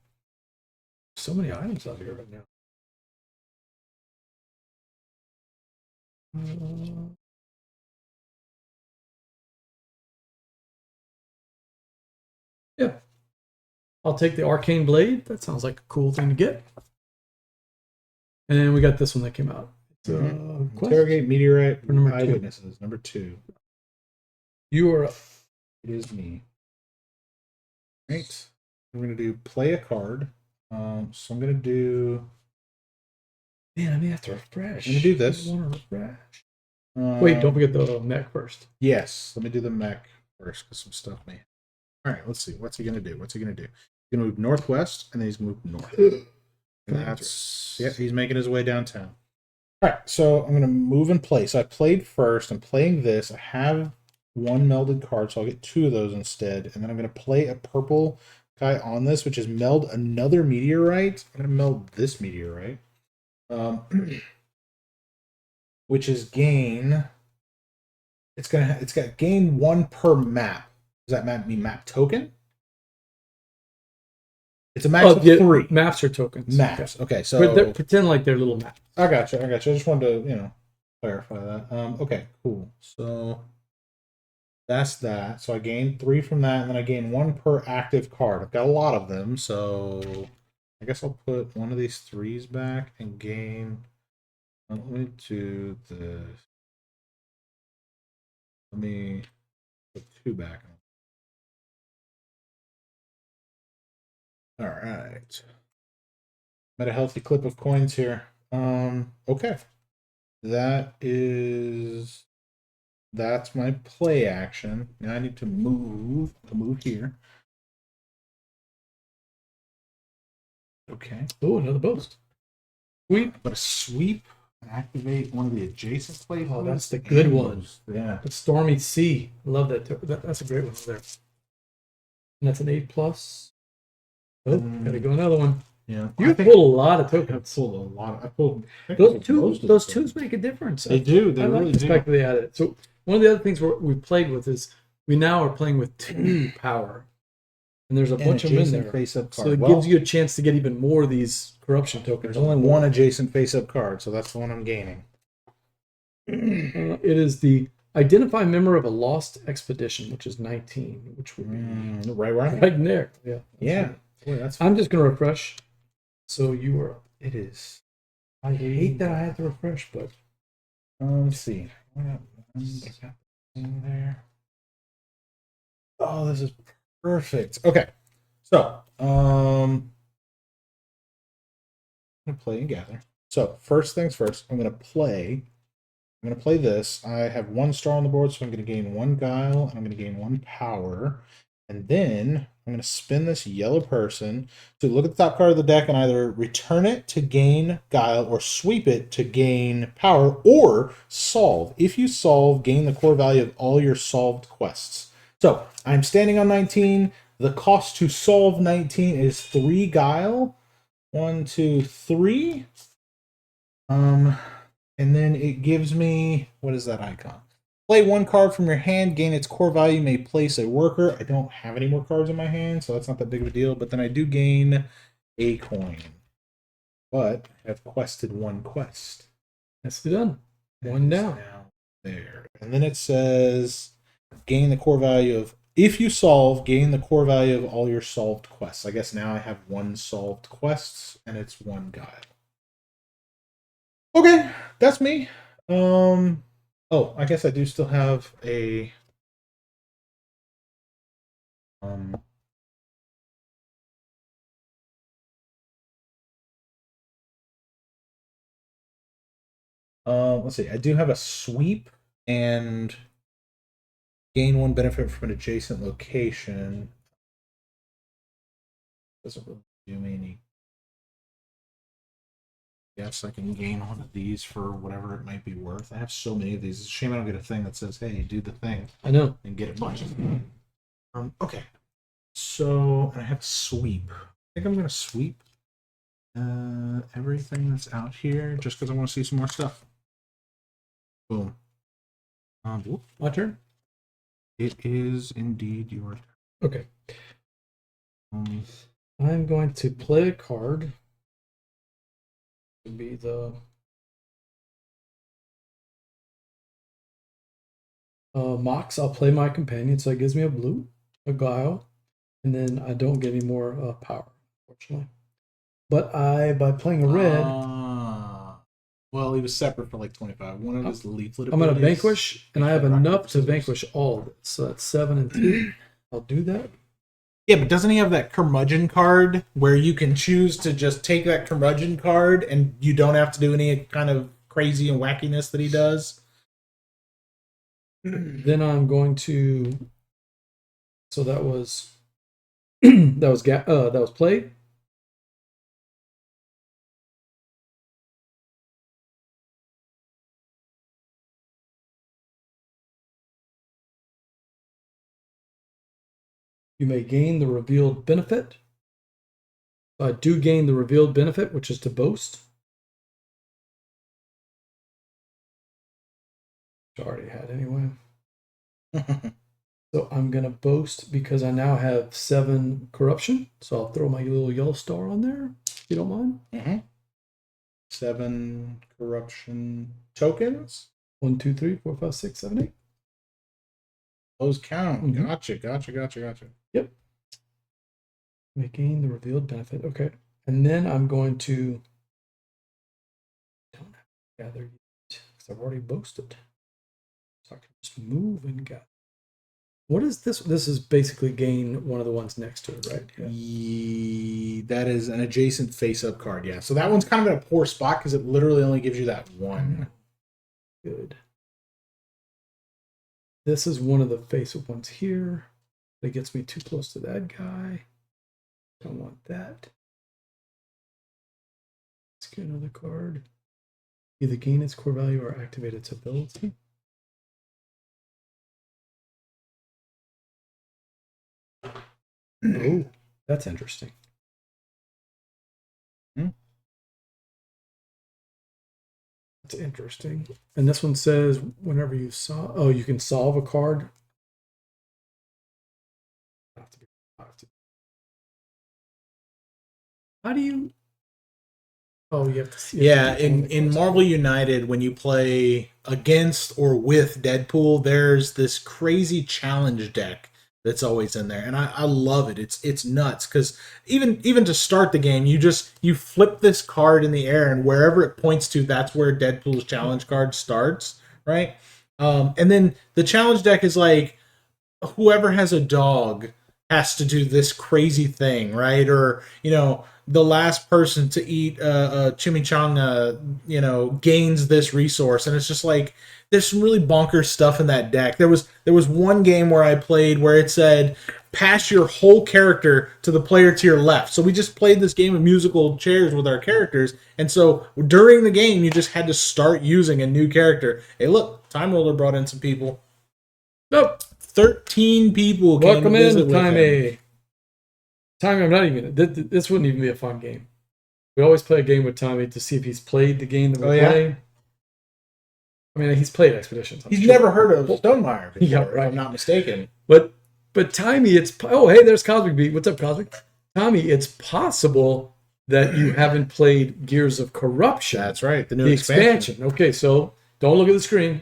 So many items out here right now. Yeah. I'll take the Arcane Blade. That sounds like a cool thing to get. And we got this one that came out. Interrogate meteorite for number 2. Eyewitnesses. Number 2. You are up. It is me. Right. We're going to do play a card. So I'm going to do... Man, I may have to refresh. I'm going to do this. I want to refresh. Wait, don't forget the mech first. Yes. Let me do the mech first because some stuff may... All right, let's see. What's he going to do? He's going to move northwest, and then he's going to move north. And that's... Yeah, he's making his way downtown. All right, so I'm going to move and play. So I played first. I'm playing this. I have one melded card, so I'll get 2 of those instead. And then I'm going to play a purple guy on this, which is meld another meteorite. I'm going to meld this meteorite, which is gain. It's got gain 1 per map. Does that map mean map token? It's a max of 3. Maps are tokens. Maps. Okay, so pretend like they're little maps. I got you. I just wanted to, clarify that. Okay, cool. So that's that. So I gain 3 from that, and then I gain 1 per active card. I've got a lot of them, so I guess I'll put one of these 3s back and gain. Let me do this. Let me put 2 back. All right. Got a healthy clip of coins here. Okay. That's my play action. Now I need to move here. Okay. Oh, another boast. Sweep. But a sweep and activate one of the adjacent play. Oh, that's the good one. Yeah. The Stormy Sea. Love that. That's a great one there. And that's an 8+. Oh, gotta go another one. Yeah, you pulled a lot of tokens. I pulled those twos make a difference. They do. They really like the do. fact that they added it. So one of the other things we played with is we now are playing with 2 power, and there's a bunch of them in there. Face-up card. So it gives you a chance to get even more of these corruption tokens. There's only one adjacent face-up card, so that's the one I'm gaining. It is the identify member of a lost expedition, which is 19, which would be right there. Yeah. Yeah. Boy, I'm just going to refresh. So you are. It is. I hate that I had to refresh, but let's see. In there. Oh, this is perfect. Okay, so I'm gonna play and gather. So first things first, I'm gonna play this. I have 1 star on the board, so I'm gonna gain 1 guile and I'm gonna gain 1 power. And then I'm going to spin this yellow person to look at the top card of the deck and either return it to gain guile or sweep it to gain power or solve. If you solve, gain the core value of all your solved quests. So I'm standing on 19. The cost to solve 19 is 3 guile. 1, 2, 3. And then it gives me, what is that icon? Play 1 card from your hand, gain its core value, may place a worker. I don't have any more cards in my hand, so that's not that big of a deal. But then I do gain a coin. But I've quested 1 quest. That's done. 1 down. Now there. And then it says, gain the core value of, if you solve, gain the core value of all your solved quests. I guess now I have 1 solved quests, and it's 1 guile. Okay, that's me. Oh, I guess I do still have a let's see. I do have a sweep and Gain 1 benefit from an adjacent location. Doesn't really do me any. Yes, I can gain one of these for whatever it might be worth. I have so many of these. It's a shame I don't get a thing that says, hey, do the thing. I know. And get a bunch of them. Okay. So, and I have sweep. I think I'm going to sweep everything that's out here just because I want to see some more stuff. Boom. My turn? It is indeed your turn. Okay. I'm going to play a card. To be the Mox. I'll play my companion, so it gives me a blue, a guile, and then I don't get any more power, unfortunately. But by playing a red, well, he was separate for like 25. One of his leaflet. I'm going to vanquish, and I have enough to vanquish all of it. So that's 7 and 2. I'll do that. Yeah, but doesn't he have that curmudgeon card where you can choose to just take that curmudgeon card and you don't have to do any kind of crazy and wackiness that he does? Then I'm going to. So that was that was played. You may gain the revealed benefit. I do gain the revealed benefit, which is to boast. Which I already had anyway. So I'm going to boast because I now have 7 corruption. So I'll throw my little yellow star on there, if you don't mind. Mm-hmm. 7 corruption tokens. 1, 2, 3, 4, 5, 6, 7, 8. Those count. Mm-hmm. Gotcha. Yep. May gain the revealed benefit. Okay. And then I'm going to don't have to gather yet because I've already boasted. So I can just move and gather. What is this? This is basically gain one of the ones next to it, right? Yeah. That is an adjacent face-up card, yeah. So that one's kind of in a poor spot because it literally only gives you that one. Good. This is one of the face-up ones here. It gets me too close to that guy. Don't want that. Let's get another card. Either gain its core value or activate its ability. Oh, that's interesting. That's interesting. And this one says whenever you you can solve a card. How do you? Oh, you have to see. Yeah, in Marvel United, when you play against or with Deadpool, there's this crazy challenge deck that's always in there, and I love it. It's nuts because even to start the game, you flip this card in the air, and wherever it points to, that's where Deadpool's challenge card starts, right? And then the challenge deck is like whoever has a dog has to do this crazy thing, right? Or the last person to eat a chimichanga, gains this resource, and it's just like there's some really bonkers stuff in that deck. There was one game where I played where it said pass your whole character to the player to your left. So we just played this game of musical chairs with our characters, and so during the game you just had to start using a new character. Hey, look, Time Roller brought in some people. Nope. 13 people came Welcome to visit in, with him. Tommy, I'm not even. This wouldn't even be a fun game. We always play a game with Tommy to see if he's played the game that we're playing. I mean, he's played Expeditions. He's never heard of Stonemaier before, yeah, right. if I'm not mistaken. But Tommy, hey, there's Cosmic Beat. What's up, Cosmic? Tommy, it's possible that you haven't played Gears of Corruption. That's right, the new expansion. Okay, so don't look at the screen.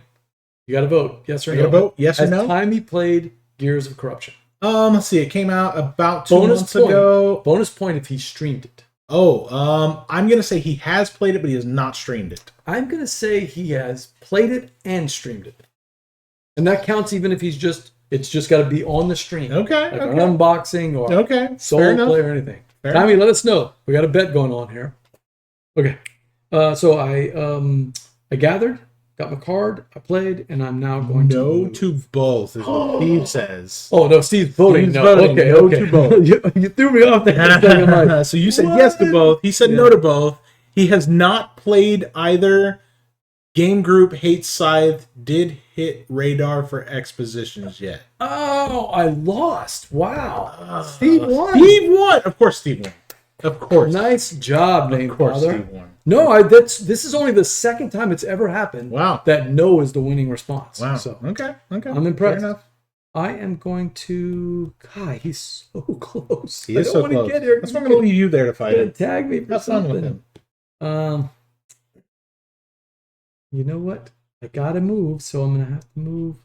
You got to vote. Yes or no? You got to vote. Yes or no? Has Tommy played Gears of Corruption? Let's see. It came out about 2 months ago. Bonus point if he streamed it. I'm going to say he has played it, but he has not streamed it. I'm going to say he has played it and streamed it. And that counts even if it's just got to be on the stream. Okay. Like an unboxing or solo play or anything. Tommy, let us know. We got a bet going on here. Okay. So I gathered. got my card, I played, and I'm now going to No move. to both is what Steve says. Oh no, Steve's voting. Steve's No, voting okay, no okay. to both. you threw me off there for a second. I'm like, So you said what? yes to both. He said Yeah. no to both. He has not played either. Game Group hates Scythe. Did hit radar for expositions yet? Oh, I lost. Wow. Steve won. Steve won. Of course, Steve won. Of course. Nice job, name Of course, father. Steve won. No, this is only the second time it's ever happened. Wow. That no is the winning response. Wow. So Okay. I'm impressed. Fair enough. I am going to. God, he's so close. He is I so don't want close. to get here. That's why I'm going to leave you there to He's fight gonna him. tag me for Have fun with something. him. You know what? I gotta move, so I'm gonna have to move.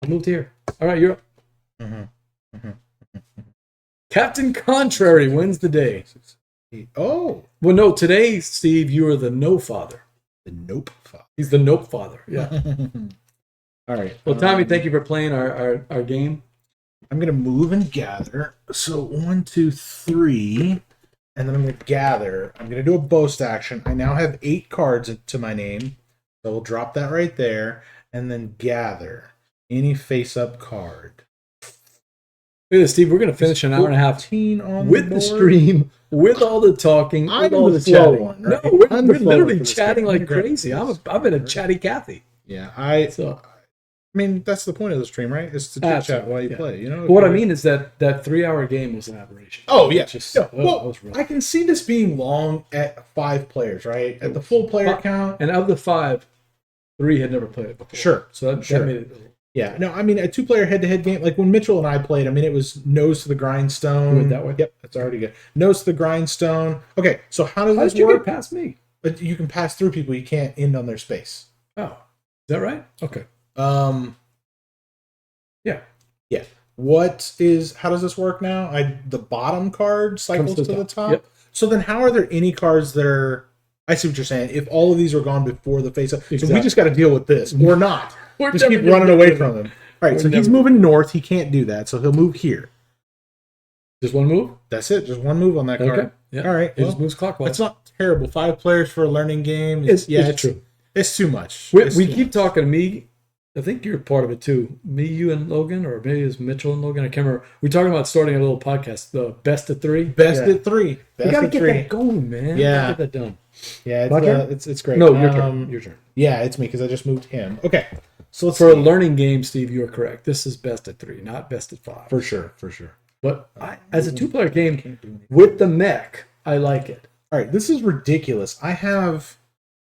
I moved here. All right, you're up. Captain Contrary wins the day. Oh, Well, no, today, Steve, you are the no father. the nope. Fuck. He's the nope father. Yeah. All right. Well, Tommy, thank you for playing our game. I'm gonna move and gather. So 1, 2, 3, and then I'm gonna gather. I'm gonna do a boast action. I now have 8 cards to my name, so we'll drop that right there, and then gather any face-up card. Look at this, Steve. We're gonna finish an hour and a half 14 on with the board. stream, with all the talking, I'm with all the the slow chatting. one, right? No, we're I'm the slow literally one for this chatting game. like crazy. I've been a chatty Cathy. Yeah, I So mean that's the point of the stream, right? Is to chit chat while you yeah. play. You know. But what I mean is that 3-hour game was an aberration. Oh yeah, Just, no, that well, was rough. I can see this being long at 5 players, right? At the full player count. And of the 5, 3 had never played it before. Sure, So that sure. made it. Yeah, no, I mean a 2-player head-to-head game. Like when Mitchell and I played, I mean it was nose to the grindstone. You went that way? Yep, that's already good. Nose to the grindstone. Okay, so how does How this did you work? get past me? But you can pass through people. You can't end on their space. Oh, is that right? Okay. Yeah. How does this work now? The bottom card cycles Comes to the top. Yep. So then how are there any cards that are I see what you're saying. If all of these are gone before the face up, so we Exactly. just got to deal with this or not. We're Just never keep gonna running get away rid of from it. them. All right, We're so he's never- moving north. He can't do that, so he'll move here. Just one move? That's it. Just one move on that card. Okay. Yeah. All right. It Well, just moves clockwise. that's not terrible. 5 players for a learning game. It's true. It's too much. We It's too keep much. talking to me. I think you're part of it too. Me, you, and Logan, or maybe it's Mitchell and Logan. I can't remember. We're talking about starting a little podcast, the best of 3. Best Yeah. at 3. We Best gotta at get 3. that going, man. Yeah. Get that done. Yeah, My turn? it's great. No, your turn. Your turn. Yeah, it's me because I just moved him. Okay, so let's For a see. learning game, Steve, you are correct. This is best at 3, not best at 5. For sure. But as a 2-player game Can't do anything. with the mech, I like it. All right, this is ridiculous. I have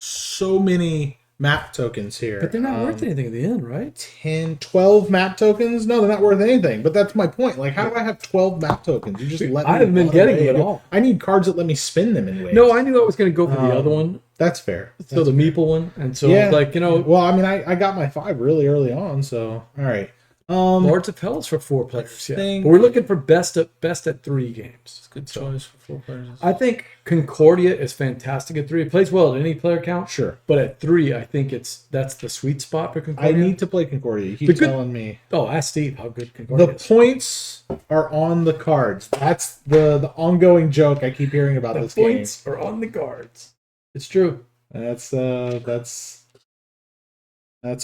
so many map tokens here. But they're not worth anything at the end, right? 10, 12 map tokens? No, they're not worth anything. But that's my point. Like, how do I have 12 map tokens? You just let me I haven't been run getting away. them at all. I need cards that let me spin them in waves. No, I knew I was going to go for the other one. That's fair. So the Meeple one. And so, Yeah. like, Well, I mean, I got my 5 really early on, so all right. Lords of Hell is for 4 players. Yeah. think- But we're looking for best at 3 games. Good choice for 4 players. I think Concordia is fantastic at 3. It plays well at any player count. Sure. But at 3, I think that's the sweet spot for I Concordia. need to play Concordia. You keep The good- telling me. Oh, ask Steve how good Concordia The is. points are on the cards. That's the ongoing joke I keep hearing about The this game. points are on the cards. It's true. That's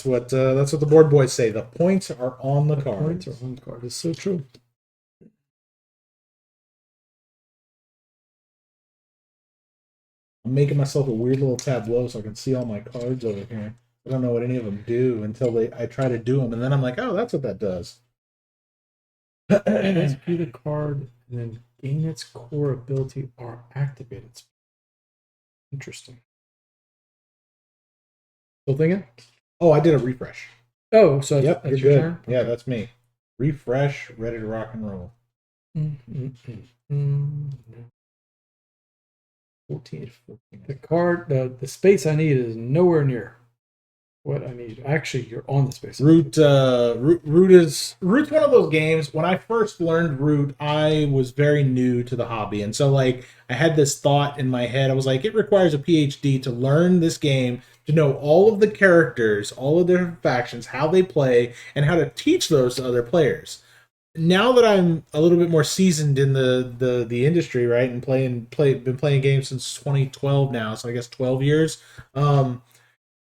what the board boys say. The points are on the cards. Points are on the card. It's so true. I'm making myself a weird little tableau so I can see all my cards over here. I don't know what any of them do until I try to do them, and then I'm like, oh, that's what that does. Execute a card and then gain its core ability or activate its. Interesting. Still thinking? Oh, I did a refresh. Oh, so Yep, that's you're your good. turn? Yeah, that's me. Refresh, ready to rock and roll. 14. The card, the space I need is nowhere near what I need. Actually, you're on the space. Root is Root's one of those games. When I first learned Root, I was very new to the hobby, and so like I had this thought in my head. I was like, it requires a PhD to learn this game, to know all of the characters, all of their factions, how they play, and how to teach those to other players. Now that I'm a little bit more seasoned in the industry, right, and been playing games since 2012 now, so I guess 12 years.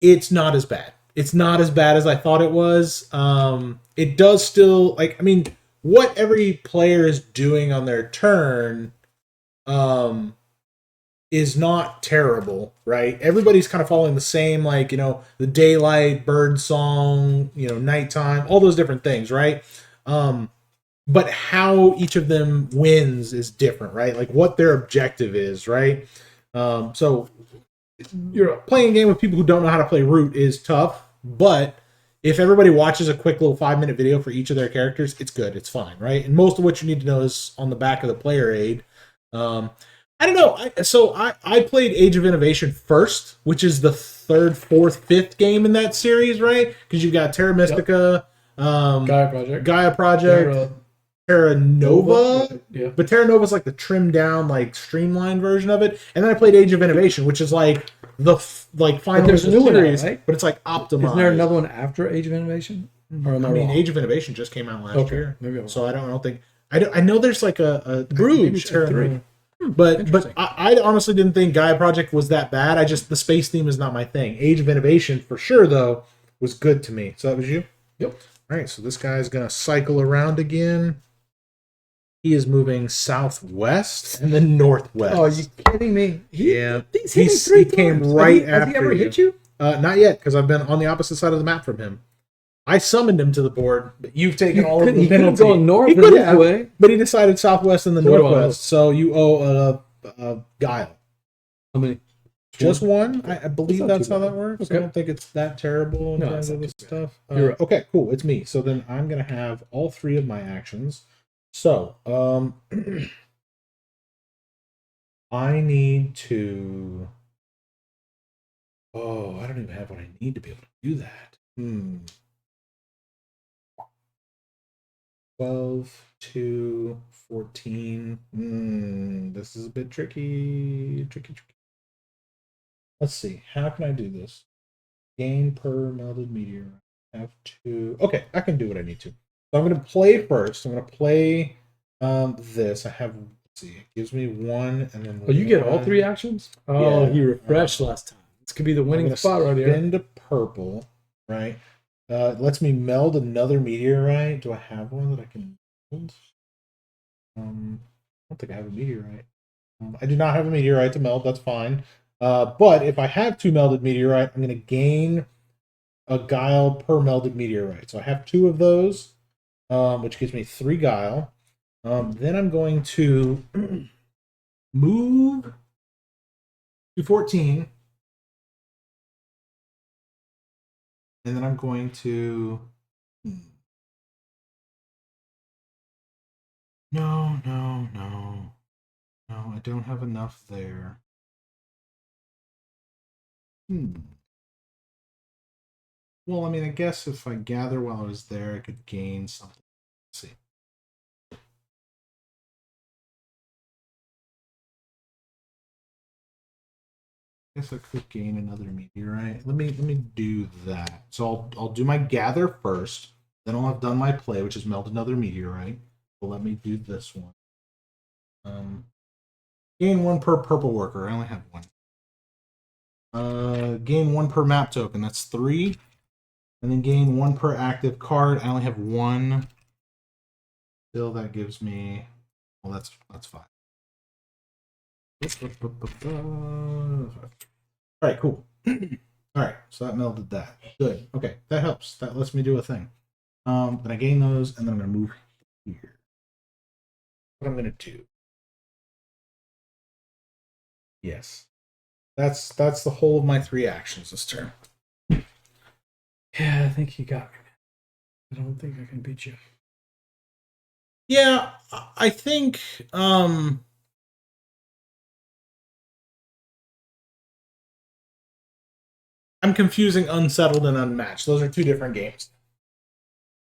it's not as bad. It's not as bad as I thought it was. It does still, like, I mean, what every player is doing on their turn is not terrible, right? Everybody's kind of following the same, like, the daylight, bird song, nighttime, all those different things, right? But how each of them wins is different, right? Like what their objective is, right? So you're playing a game with people who don't know how to play Root is tough, but if everybody watches a quick little 5-minute video for each of their characters, it's good, it's fine, right? And most of what you need to know is on the back of the player aid. I don't know. I played Age of Innovation first, which is the third, fourth, fifth game in that series, right? Because you've got Terra Mystica, Gaia Project, Terra Nova. Yeah. But Terra Nova is like the trimmed down, like streamlined version of it. And then I played Age of Innovation, which is like the final there's a new one series, out, right? but it's like optimized. Isn't there another one after Age of Innovation? Or am I wrong? Age of Innovation just came out last year, maybe so I don't think I know there's like a Bruges Terra 3. Nova. But I honestly didn't think Gaia Project was that bad. The space theme is not my thing. Age of Innovation for sure though was good to me. So that was you? Yep. All right, so this guy's gonna cycle around again. He is moving southwest and then northwest. Oh, are you kidding me? Yeah. He came right after Has he ever hit you? Not yet, because I've been on the opposite side of the map from him. I summoned him to the board, but you've taken all of the penalty. Going north He could this have, way. but he decided southwest and the So what do I owe? northwest. So you owe a Guile. How many? Just one? I believe That's not that's too how bad. that works. Okay. I don't think it's that terrible in No, terms it's of not this too bad. stuff. You're right. Okay, cool. It's me. So then I'm going to have all 3 of my actions. So, I need to... Oh, I don't even have what I need to be able to do that. 12, 2, 14. This is a bit tricky. Tricky. Let's see. How can I do this? Gain per melted meteor. Have to... Okay, I can do what I need to. So I'm going to play first. I'm going to play this. I have... Let's see. It gives me 1 and then... Oh, you get all 3 actions? Oh, Yeah. he refreshed last time. This could be the winning spot right here. Spin to purple, right? It lets me meld another meteorite. Do I have one that I can meld? I don't think I have a meteorite. I do not have a meteorite to meld. That's fine. But if I have 2 melded meteorite, I'm going to gain a Guile per melded meteorite. So I have 2 of those, which gives me 3 Guile. Then I'm going to move to 14. And then I'm going to... No, I don't have enough there. Well, I mean, I guess if I gather while I was there, I could gain something. Let's see. I guess I could gain another meteorite. Let me do that. So I'll do my gather first. Then I'll have done my play, which is melt another meteorite. So let me do this one. Gain 1 per purple worker. I only have 1. Gain 1 per map token. That's 3. And then gain 1 per active card. I only have 1. Still, that gives me... Well, that's 5. All right, cool. All right, so that melded that. Good. Okay, that helps. That lets me do a thing. Then I gain those, and then I'm going to move here. What I'm going to do. Yes. That's the whole of my 3 actions this turn. Yeah, I think you got me. I don't think I can beat you. Yeah, I think... I'm confusing Unsettled and Unmatched. Those are 2 different games.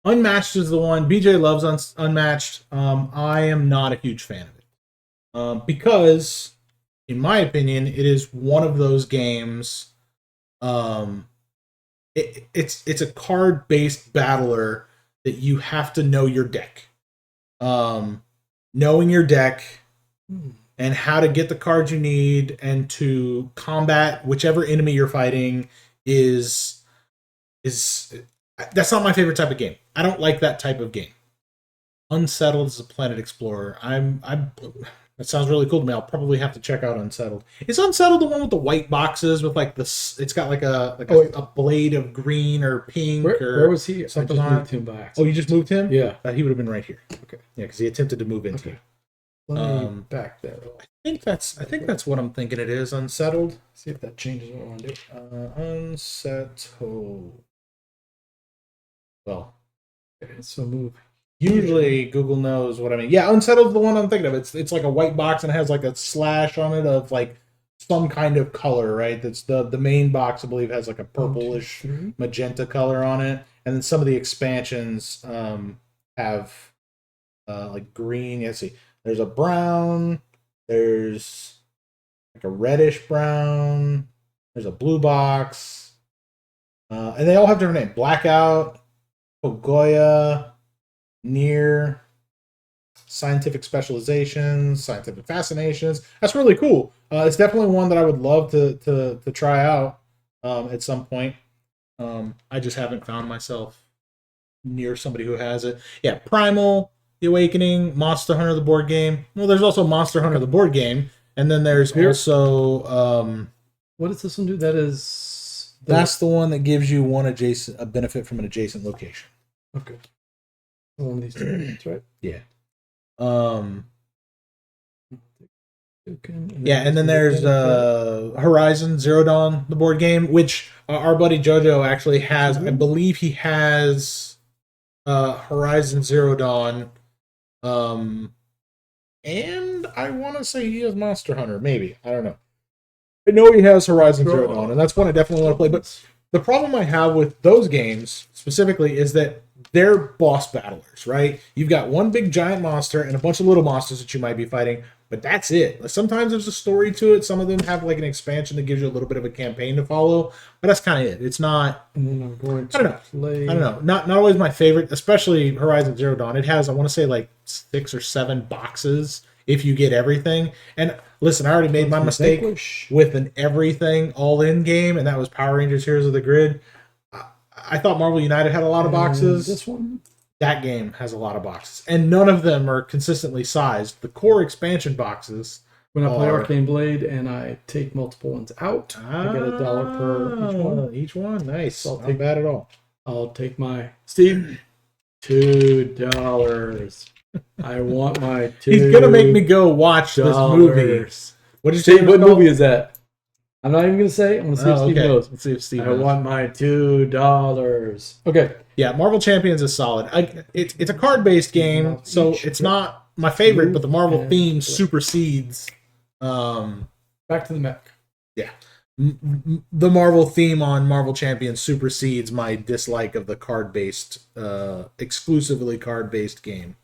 Unmatched is the one. BJ loves Unmatched. I am not a huge fan of it. Because, in my opinion, it is one of those games. It's a card-based battler that you have to know your deck. Knowing your deck and how to get the cards you need and to combat whichever enemy you're fighting is that's not my favorite type of game. I don't like that type of game. Unsettled is a Planet Explorer. That sounds really cool to me. I'll probably have to check out Unsettled. Is Unsettled the one with the white boxes with like this? It's got like a blade of green or pink. Where was he? Something I just on moved him by Oh, accident. you just moved him? Yeah. He would have been right here. Okay. Yeah, because he attempted to move into. Okay. Let me back there. I think that's what I'm thinking it is. Unsettled. See if that changes what I want to do. Unsettled. Well, Okay, so move. usually Google knows what I mean. Yeah, Unsettled's the one I'm thinking of. It's like a white box and it has like a slash on it of like some kind of color, right? That's the main box, I believe, has like a purplish 1, 2, 3. magenta color on it, and then some of the expansions have like green. Let's see. There's a brown. There's like a reddish brown. There's a blue box, and they all have different names. Blackout, Pogoya, Near, Scientific Specializations, Scientific Fascinations. That's really cool. It's definitely one that I would love to try out at some point. I just haven't found myself near somebody who has it. Yeah, Primal, The Awakening, Monster Hunter the board game. Well, there's also Monster Hunter the board game, and then there's also what does this one do? That's the one that gives you a benefit from an adjacent location. Okay. One of these two, that's right. Yeah. Yeah, and then there's Horizon Zero Dawn, the board game, which our buddy Jojo actually has. I believe he has Horizon Zero Dawn, and I want to say he has Monster Hunter. Maybe, I don't know. I know he has Horizon Zero Dawn, and that's one I definitely want to play. But the problem I have with those games specifically is that they're boss battlers, right? You've got one big giant monster and a bunch of little monsters that you might be fighting, but that's it. Like, sometimes there's a story to it. Some of them have like an expansion that gives you a little bit of a campaign to follow, but that's kind of it. It's not. And then I'm going to I don't know. Not always my favorite, especially Horizon Zero Dawn. It has, I want to say, like 6 or 7 boxes if you get everything. And listen, I already made my mistake with an everything all-in game, and that was Power Rangers Heroes of the Grid. I thought Marvel United had a lot of boxes. This one? That game has a lot of boxes, and none of them are consistently sized. The core expansion boxes. When I play Arcane Blade and I take multiple ones out, I get $1 per each one. Each one, nice. So Not bad at all. I'll take my Steve. $2. I want my $2. He's gonna make me go watch this movie. What did you say? What movie is that? I'm not even gonna say. I'm gonna see if Steve knows. Let's see if Steve I knows. want my $2. Okay. Yeah, Marvel Champions is solid. It's a card-based game, so it's not my favorite, but the Marvel theme supersedes. Back to the mech. Yeah. The Marvel theme on Marvel Champions supersedes my dislike of the card-based, exclusively card-based game.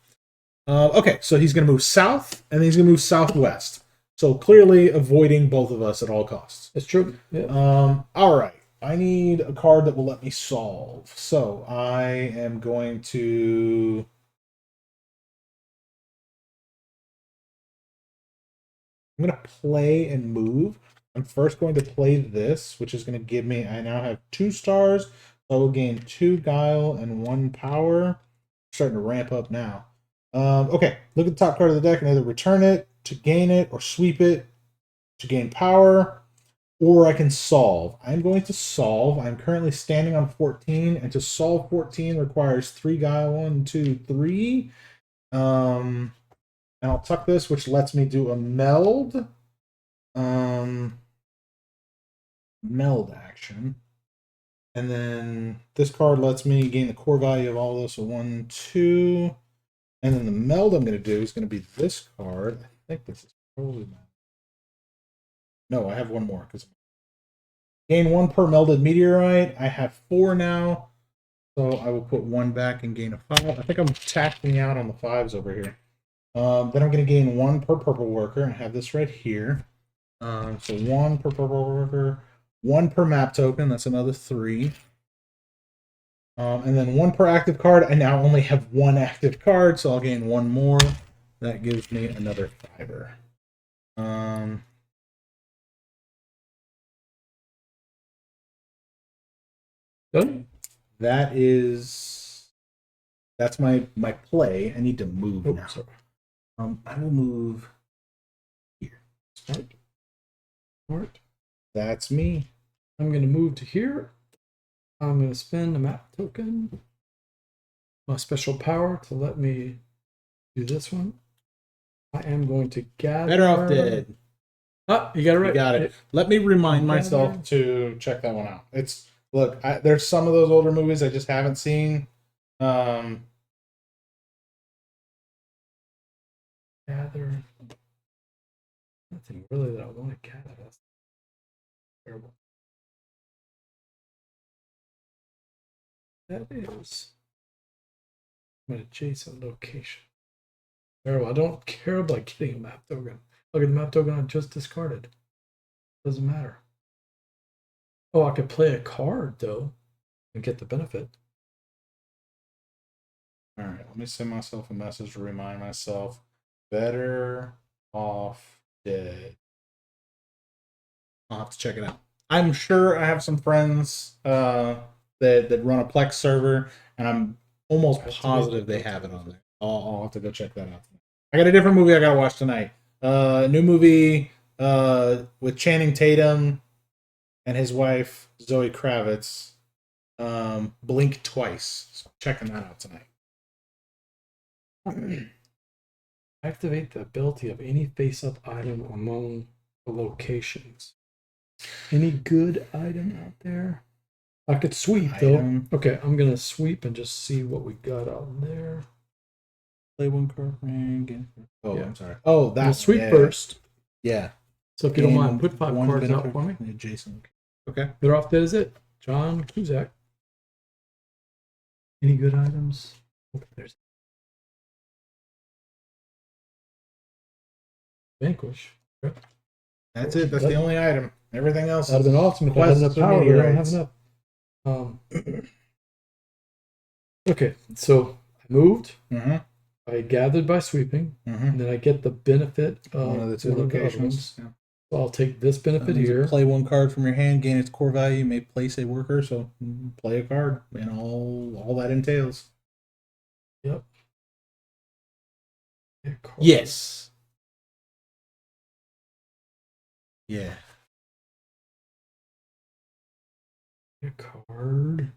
Okay, so he's going to move south, and then he's going to move southwest. So clearly avoiding both of us at all costs. That's true. Yeah. All right. I need a card that will let me solve. So I am going to... I'm going to play and move. I'm first going to play this, which is going to give me... I now have 2 stars. I will gain 2 guile and 1 power. Starting to ramp up now. Okay, look at the top card of the deck and either return it to gain it or sweep it to gain power, or I can solve. I'm going to solve. I'm currently standing on 14, and to solve 14 requires 3 guile, 1, 2, 3. And I'll tuck this, which lets me do a meld. Meld action. And then this card lets me gain the core value of all this, so 1, 2. And then the meld I'm going to do is going to be this card. I think this is totally mad. No, I have one more. Gain 1 per melded meteorite. I have 4 now. So I will put 1 back and gain a 5. I think I'm taxing out on the 5s over here. Then I'm going to gain 1 per purple worker. I have this right here. So 1 per purple worker. 1 per map token. That's another 3. And then 1 per active card. I now only have 1 active card, so I'll gain 1 more. That gives me another 5er. Done? That's my play. I need to move now. Sorry. I will move here. Smart. Smart. That's me. I'm going to move to here. I'm going to spend a map token, my special power, to let me do this one. I am going to gather. Better Off Dead. Ah, you got it right. You got it. Let me remind Gather. myself to check that one out. There's some of those older movies I just haven't seen. Gather. Nothing really that I want to gather. That's terrible. That is an adjacent location. Terrible. I don't care about getting a map token. Look at the map token I just discarded. Doesn't matter. Oh, I could play a card though and get the benefit. All right, let me send myself a message to remind myself. Better Off Dead. I'll have to check it out. I'm sure I have some friends that run a Plex server, and I'm almost positive they have it on there. I'll have to go check that out. I got a different movie I gotta watch tonight. New movie with Channing Tatum and his wife Zoe Kravitz. Blink Twice. So I'm checking that out tonight. Activate the ability of any face-up item among the locations. Any good item out there? I could sweep though. Okay, I'm gonna sweep and just see what we got out there. Play one card. Oh, yeah. I'm sorry. Oh, that's sweep first. Yeah. So if you don't mind, put 5 cards out for me. Adjacent. Okay. Better Off Dead is it? John Cusack. Any good items? Okay, there's Vanquish. Okay. That's it. That's the only item. Everything else would have been awesome if I had enough power, but I don't have enough. Okay, so I moved. Mm-hmm. I gathered by sweeping, and then I get the benefit of one of the 2 locations. Yeah. So I'll take this benefit here. Play 1 card from your hand, gain its core value, you may place a worker, so play a card, and all that entails. Yep. Yes. Yeah. A card.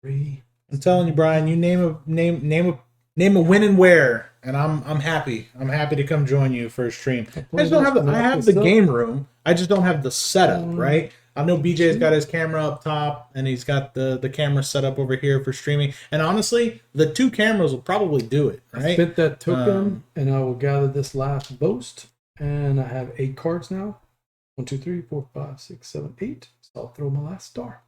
3. I'm telling you, Brian, you name a win and wear, and I'm happy. I'm happy to come join you for a stream. I just don't have I have the game room. I just don't have the setup, right? I know BJ's got his camera up top, and he's got the camera set up over here for streaming. And honestly, the 2 cameras will probably do it, right? I spent that token, and I will gather this last boast. And I have 8 cards now. 1, 2, 3, 4, 5, 6, 7, 8. So I'll throw my last star.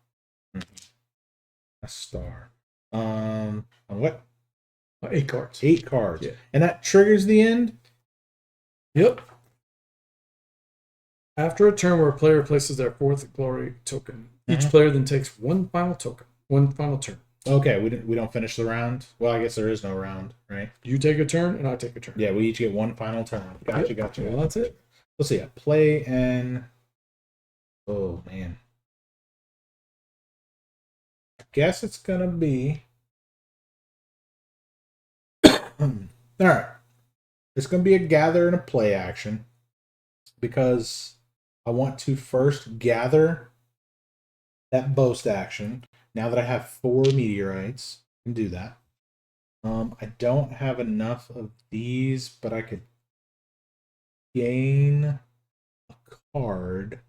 A star. On what? 8 cards. 8 cards. Yeah. And that triggers the end? Yep. After a turn where a player places their 4th glory token, each player then takes 1 final token, 1 final turn. Okay, we don't finish the round. Well, I guess there is no round, right? You take a turn, and I take a turn. Yeah, we each get 1 final turn. Gotcha. Well, that's it. Let's see. Play and oh man, I guess it's gonna be. All right, it's gonna be a gather and a play action because I want to first gather that boast action. Now that I have 4 meteorites, I can do that. I don't have enough of these, but I could gain a card.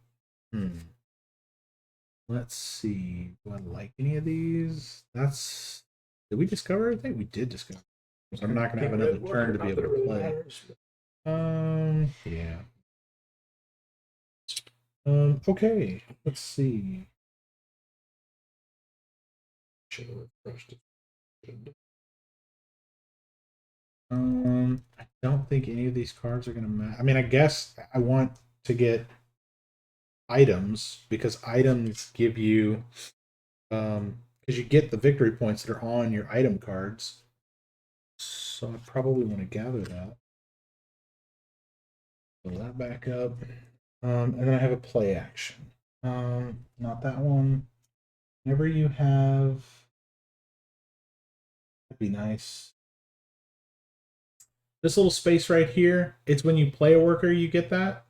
Let's see. Do I like any of these? Did we discover everything? We did discover. So I'm not gonna have another turn to be able to play. Yeah. Okay. Let's see. Should have refreshed it. I don't think any of these cards are gonna matter. I mean, I guess I want to get items because items give you because you get the victory points that are on your item cards. So I probably want to gather that. Pull that back up. And then I have a play action. Not that one. whenever you have, that'd be nice. This little space right here, it's when you play a worker, you get that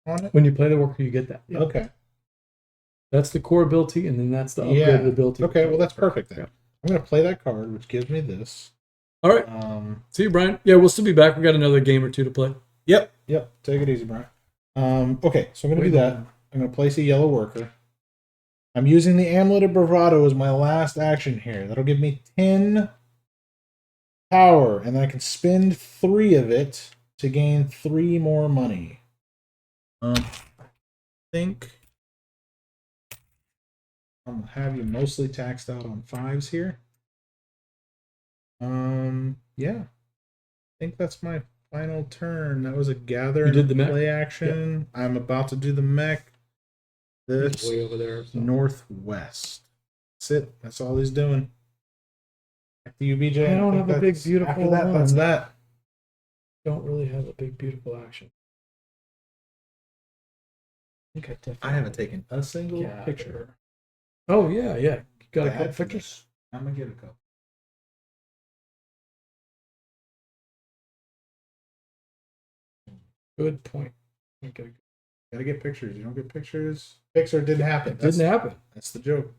on it? When you play the worker, you get that. Yeah. Okay. That's the core ability, and then that's the Yeah. upgraded ability. Okay, well, that's perfect then. Yeah. I'm going to play that card, which gives me this. All right. See you, Brian. Yeah, we'll still be back. We got another game or two to play. Yep. Take it easy, Brian. Okay, so I'm going to do that. I'm going to place a yellow worker. I'm using the Amulet of Bravado as my last action here. That'll give me 10 power, and then I can spend 3 of it to gain 3 more money. I think I'll have you mostly taxed out on 5s here. Yeah. I think that's my final turn. That was a gather and play action. Yep. I'm about to do the mech. This way over there, so. Northwest. That's it. That's all he's doing. Back to you, BJ. I don't have a big beautiful. After that, that's that. Don't really have a big beautiful action. I haven't taken a single picture. Oh yeah. You got a couple pictures? I'm gonna get a couple. Good point. Okay. Gotta get pictures. You don't get pictures. Pixar didn't happen. Didn't happen. That's the joke.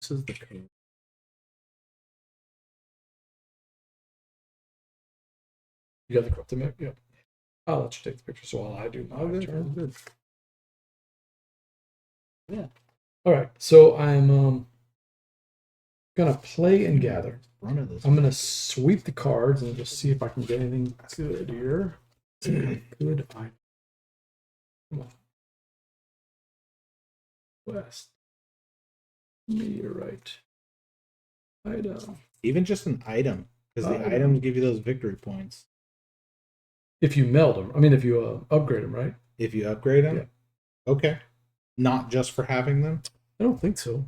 This is the code. You got the Corrupted Mech? Yep. I'll let you take the picture so while I do my turn. Good. Yeah. All right. So I'm gonna play and gather. I'm gonna sweep the cards and just see if I can get anything good here. Good item. Come on. West. Meteorite. Item. Even just an item, because the items give you those victory points. If you meld them. I mean, if you upgrade them, right? If you upgrade them? Yeah. Okay. Not just for having them? I don't think so.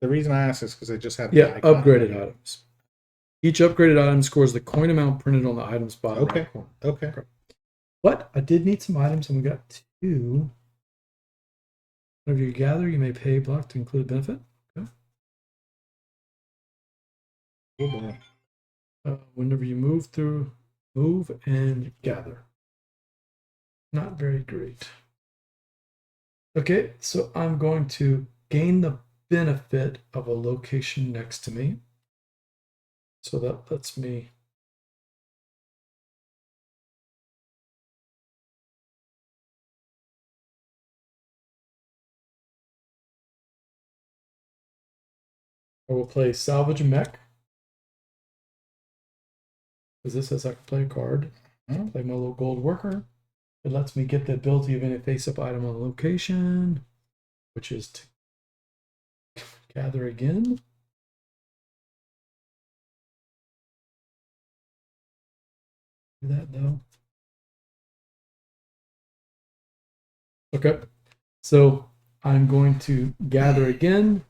The reason I asked is because I just have upgraded items. Each upgraded item scores the coin amount printed on the item's bottom right corner. Okay. But I did need some items, and we got 2. Whenever you gather, you may pay block to include a benefit. Okay. Oh boy. Whenever you move and gather. Not very great. Okay, so I'm going to gain the benefit of a location next to me. So that lets me I will play Salvage Mech. Because this says I can play a card. Play my little gold worker. It lets me get the ability of any face-up item on the location, which is to gather again. Do that though. Okay, so I'm going to gather again.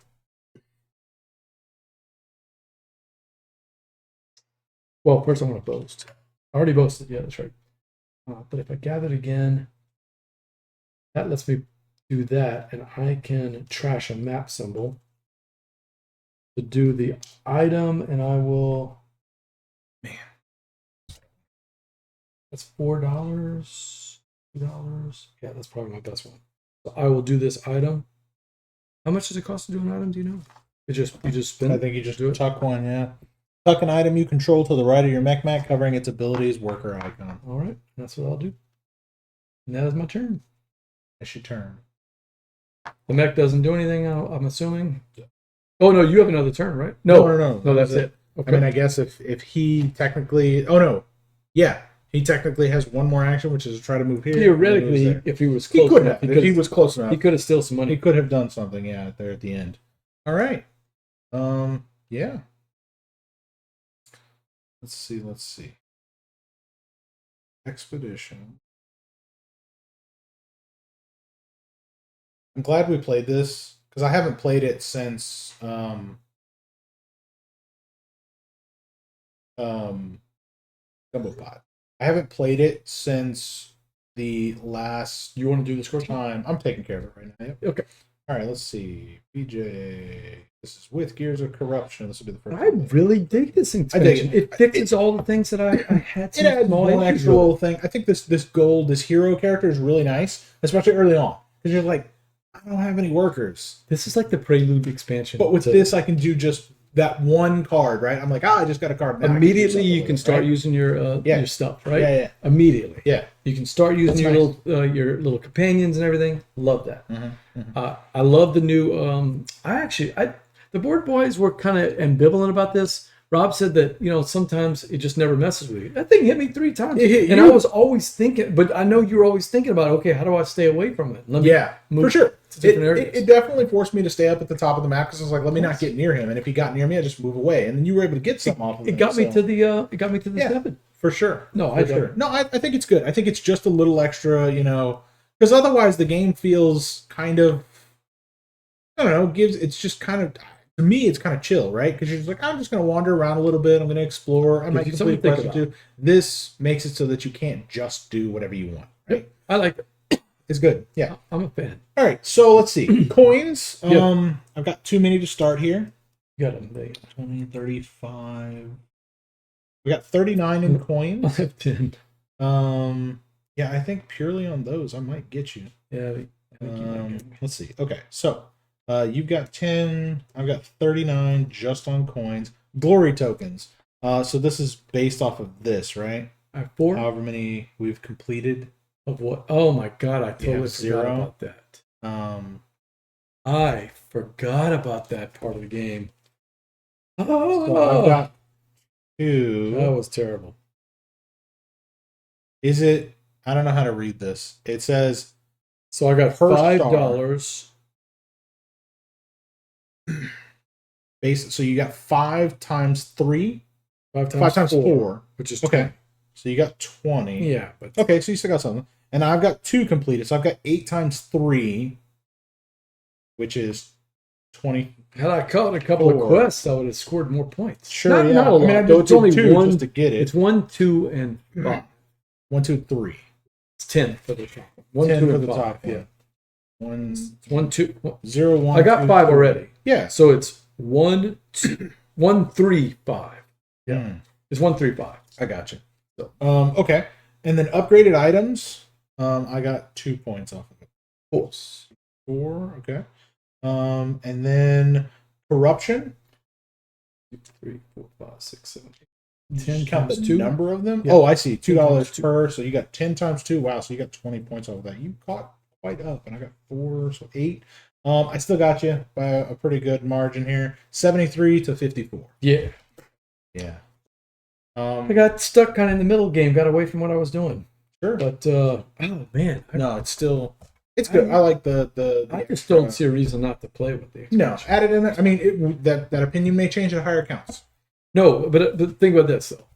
Well, first I want to boast. I already boasted, yeah, that's right. But if I gathered again, that lets me do that, and I can trash a map symbol to do the item, and I will. Man, that's $4, $2. Yeah, that's probably my best one. So I will do this item. How much does it cost to do an item? Do you know? You just spin. I think you just do it. Tuck one, yeah. Tuck an item you control to the right of your mech mat, covering its abilities worker icon. All right, that's what I'll do. And that is my turn. That's your turn. The mech doesn't do anything, I'm assuming. Oh no, you have another turn, right? No, that's it. Okay. I mean, I guess if he technically, he technically has one more action, which is to try to move here. Theoretically, if he was close, he was close enough. He could have steal some money. He could have done something, there at the end. All right. Yeah. Let's see. Expedition. I'm glad we played this, because I haven't played it since Gumbo Pot. I haven't played it since the last You want to do the score time. I'm taking care of it right now. Yep. Okay. All right, let's see. BJ. This is with Gears of Corruption. This will be the first I one. really dig this expansion. It fixes all the things that I had. It adds one extra little thing. I think this gold, this hero character is really nice, especially early on. Because you're like, I don't have any workers. This is like the Prelude expansion. But with this, I can do just that one card, right? I'm like, I just got a card. Now immediately, you can start using your stuff, right? Yeah. Immediately. Yeah. You can start using your little companions and everything. Love that. I love the new. The board boys were kind of ambivalent about this. Rob said that sometimes it just never messes with you. That thing hit me 3 times, and I was always thinking. But I know you were always thinking about, okay, how do I stay away from it? Let me move for sure. to different areas. It definitely forced me to stay up at the top of the map because I was like, let me not get near him. And if he got near me, I just move away. And then you were able to get something off of him. It got me to the 7. For sure. No, I think it's good. I think it's just a little extra, because otherwise the game feels kind of, I don't know, it's just kind of, to me, it's kind of chill, right? Because you're just like, I'm just going to wander around a little bit. I'm going to explore. I might complete a quest or two. This makes it so that you can't just do whatever you want, right? Yep. I like it. It's good. Yeah. I'm a fan. All right. So let's see. Coins. I've got too many to start here. Got them. 20, 35. We got 39 in coins. I have 10. Yeah, I think purely on those, I might get you. Yeah. Let's see. Okay, so you've got 10. I've got 39 just on coins. Glory tokens. So this is based off of this, right? I have 4. However many we've completed. Of what? Oh my god! I totally forgot about that. I forgot about that part of the game. Oh, so I've got 2. That was terrible. Is it? I don't know how to read this. It says. So I got $5. So you got 5 times 3. 5 times 4, which is 20. okay. So you got 20. Yeah, but okay, so you still got something. And I've got 2 completed. So I've got 8 times 3, which is 20. Had I caught a couple of quests, I would have scored more points. Sure, not a lot. I just it's only 2 one just to get it. It's 1, 2, and 5. 1, 2, 3. It's 10 for the top. 1, 2, for and the 5. top. Yeah. 1, 2, 0, 1. I got 2, 5 3. already. Yeah. So it's 1, 2, 1, 3, 5. Yeah. It's 1, 3, 5. I got you. So, okay. And then upgraded items. I got 2 points off of it. 4. Okay. And then corruption. 3, 4, 5, 6, 7, 8. 10 count times the 2. number of them. Yeah. Oh, I see. $2 2. per. So you got 10 times 2. Wow. So you got 20 points off of that. You caught quite up, and I got 4, so 8. I still got you by a pretty good margin here. 73 to 54. Yeah. Yeah. I got stuck kind of in the middle game. Got away from what I was doing. Sure. But oh man, no, it's good. I like the I just don't see a reason not to play with the expansion. No, add it in there. I mean, that opinion may change at higher counts. No, but think about this though.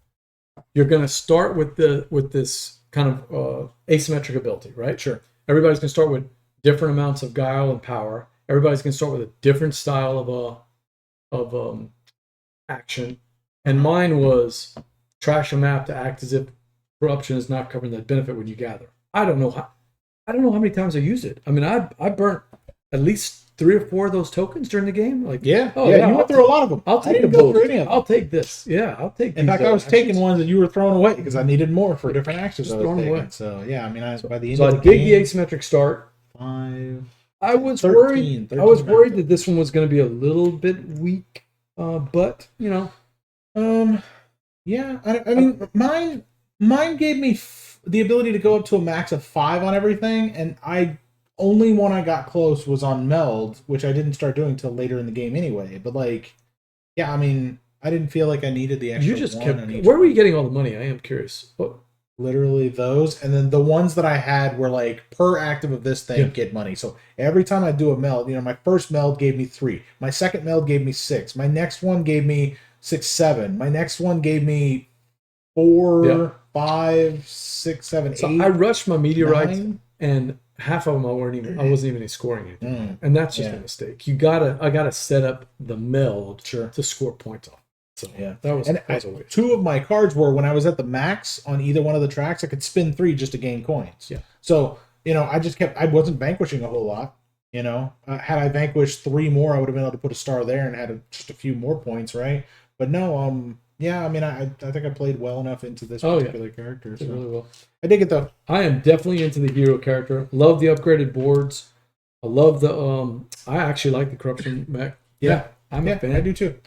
You're going to start with this kind of asymmetric ability, right? Sure. Everybody's going to start with different amounts of guile and power. Everybody's going to start with a different style of action. And mine was trash a map to act as if corruption is not covering that benefit when you gather. I don't know how many times I used it. I mean, I burnt at least 3 or 4 of those tokens during the game. Like, you went through a lot of them. I'll take I didn't go through any of them. I'll take this. Yeah, I'll take. In fact, I was taking ones that you were throwing away because I needed more for different actions. Just throwing away. So yeah, I mean, by the end so of I the did game, the asymmetric start. 5. I was 13, worried. 13 I was worried that this one was going to be a little bit weak, but you know, yeah. I mean, mine gave me the ability to go up to a max of 5 on everything, and only one I got close was on meld, which I didn't start doing till later in the game anyway. But like, yeah, I mean, I didn't feel like I needed the extra. You just one kept. on each Where were you getting all the money? I am curious. What? Literally those, and then the ones that I had were like per active of this thing get money. So every time I do a meld, my first meld gave me 3, my second meld gave me 6, my next one gave me 6, 7, my next one gave me 4, 5, 6, 7, 8. So I rushed my meteorites, 9. and half of them I wasn't even scoring anything, and that's just a mistake. I gotta set up the meld to score points off. So yeah, that was a waste. 2 of my cards were when I was at the max on either one of the tracks, I could spin 3 just to gain coins. Yeah. So I just I wasn't vanquishing a whole lot. You know, had I vanquished 3 more, I would have been able to put a star there and had just a few more points, right? But no, yeah, I mean, I think I played well enough into this particular character. So. Really well. I dig it though. I am definitely into the hero character. Love the upgraded boards. I love the I actually like the corruption mech. Yeah, I'm a fan. I do too.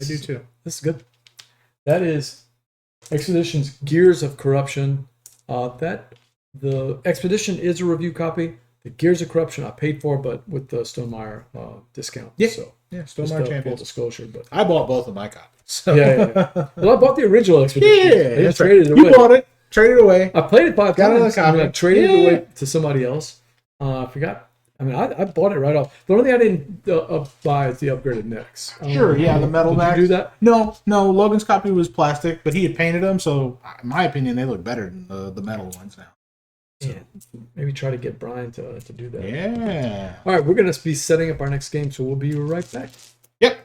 This is good. That is Expedition's Gears of Corruption. That the Expedition is a review copy. The Gears of Corruption I paid for, but with the Stonemaier discount. Yeah, so Stonemaier Champions. Full disclosure, but I bought both of my copies. So. Yeah. Well, I bought the original Expedition. Yeah, They just right. traded it away. You bought it, traded it away. I played it 5 Got another times. copy. I traded it away to somebody else. I forgot. I mean, I bought it right off. The only thing I didn't buy is the upgraded mechs. Sure, yeah, the metal mechs. Did you do that? No. Logan's copy was plastic, but he had painted them, so in my opinion, they look better than the metal ones now. So. Yeah, maybe try to get Brian to do that. Yeah. All right, we're going to be setting up our next game, so we'll be right back. Yep.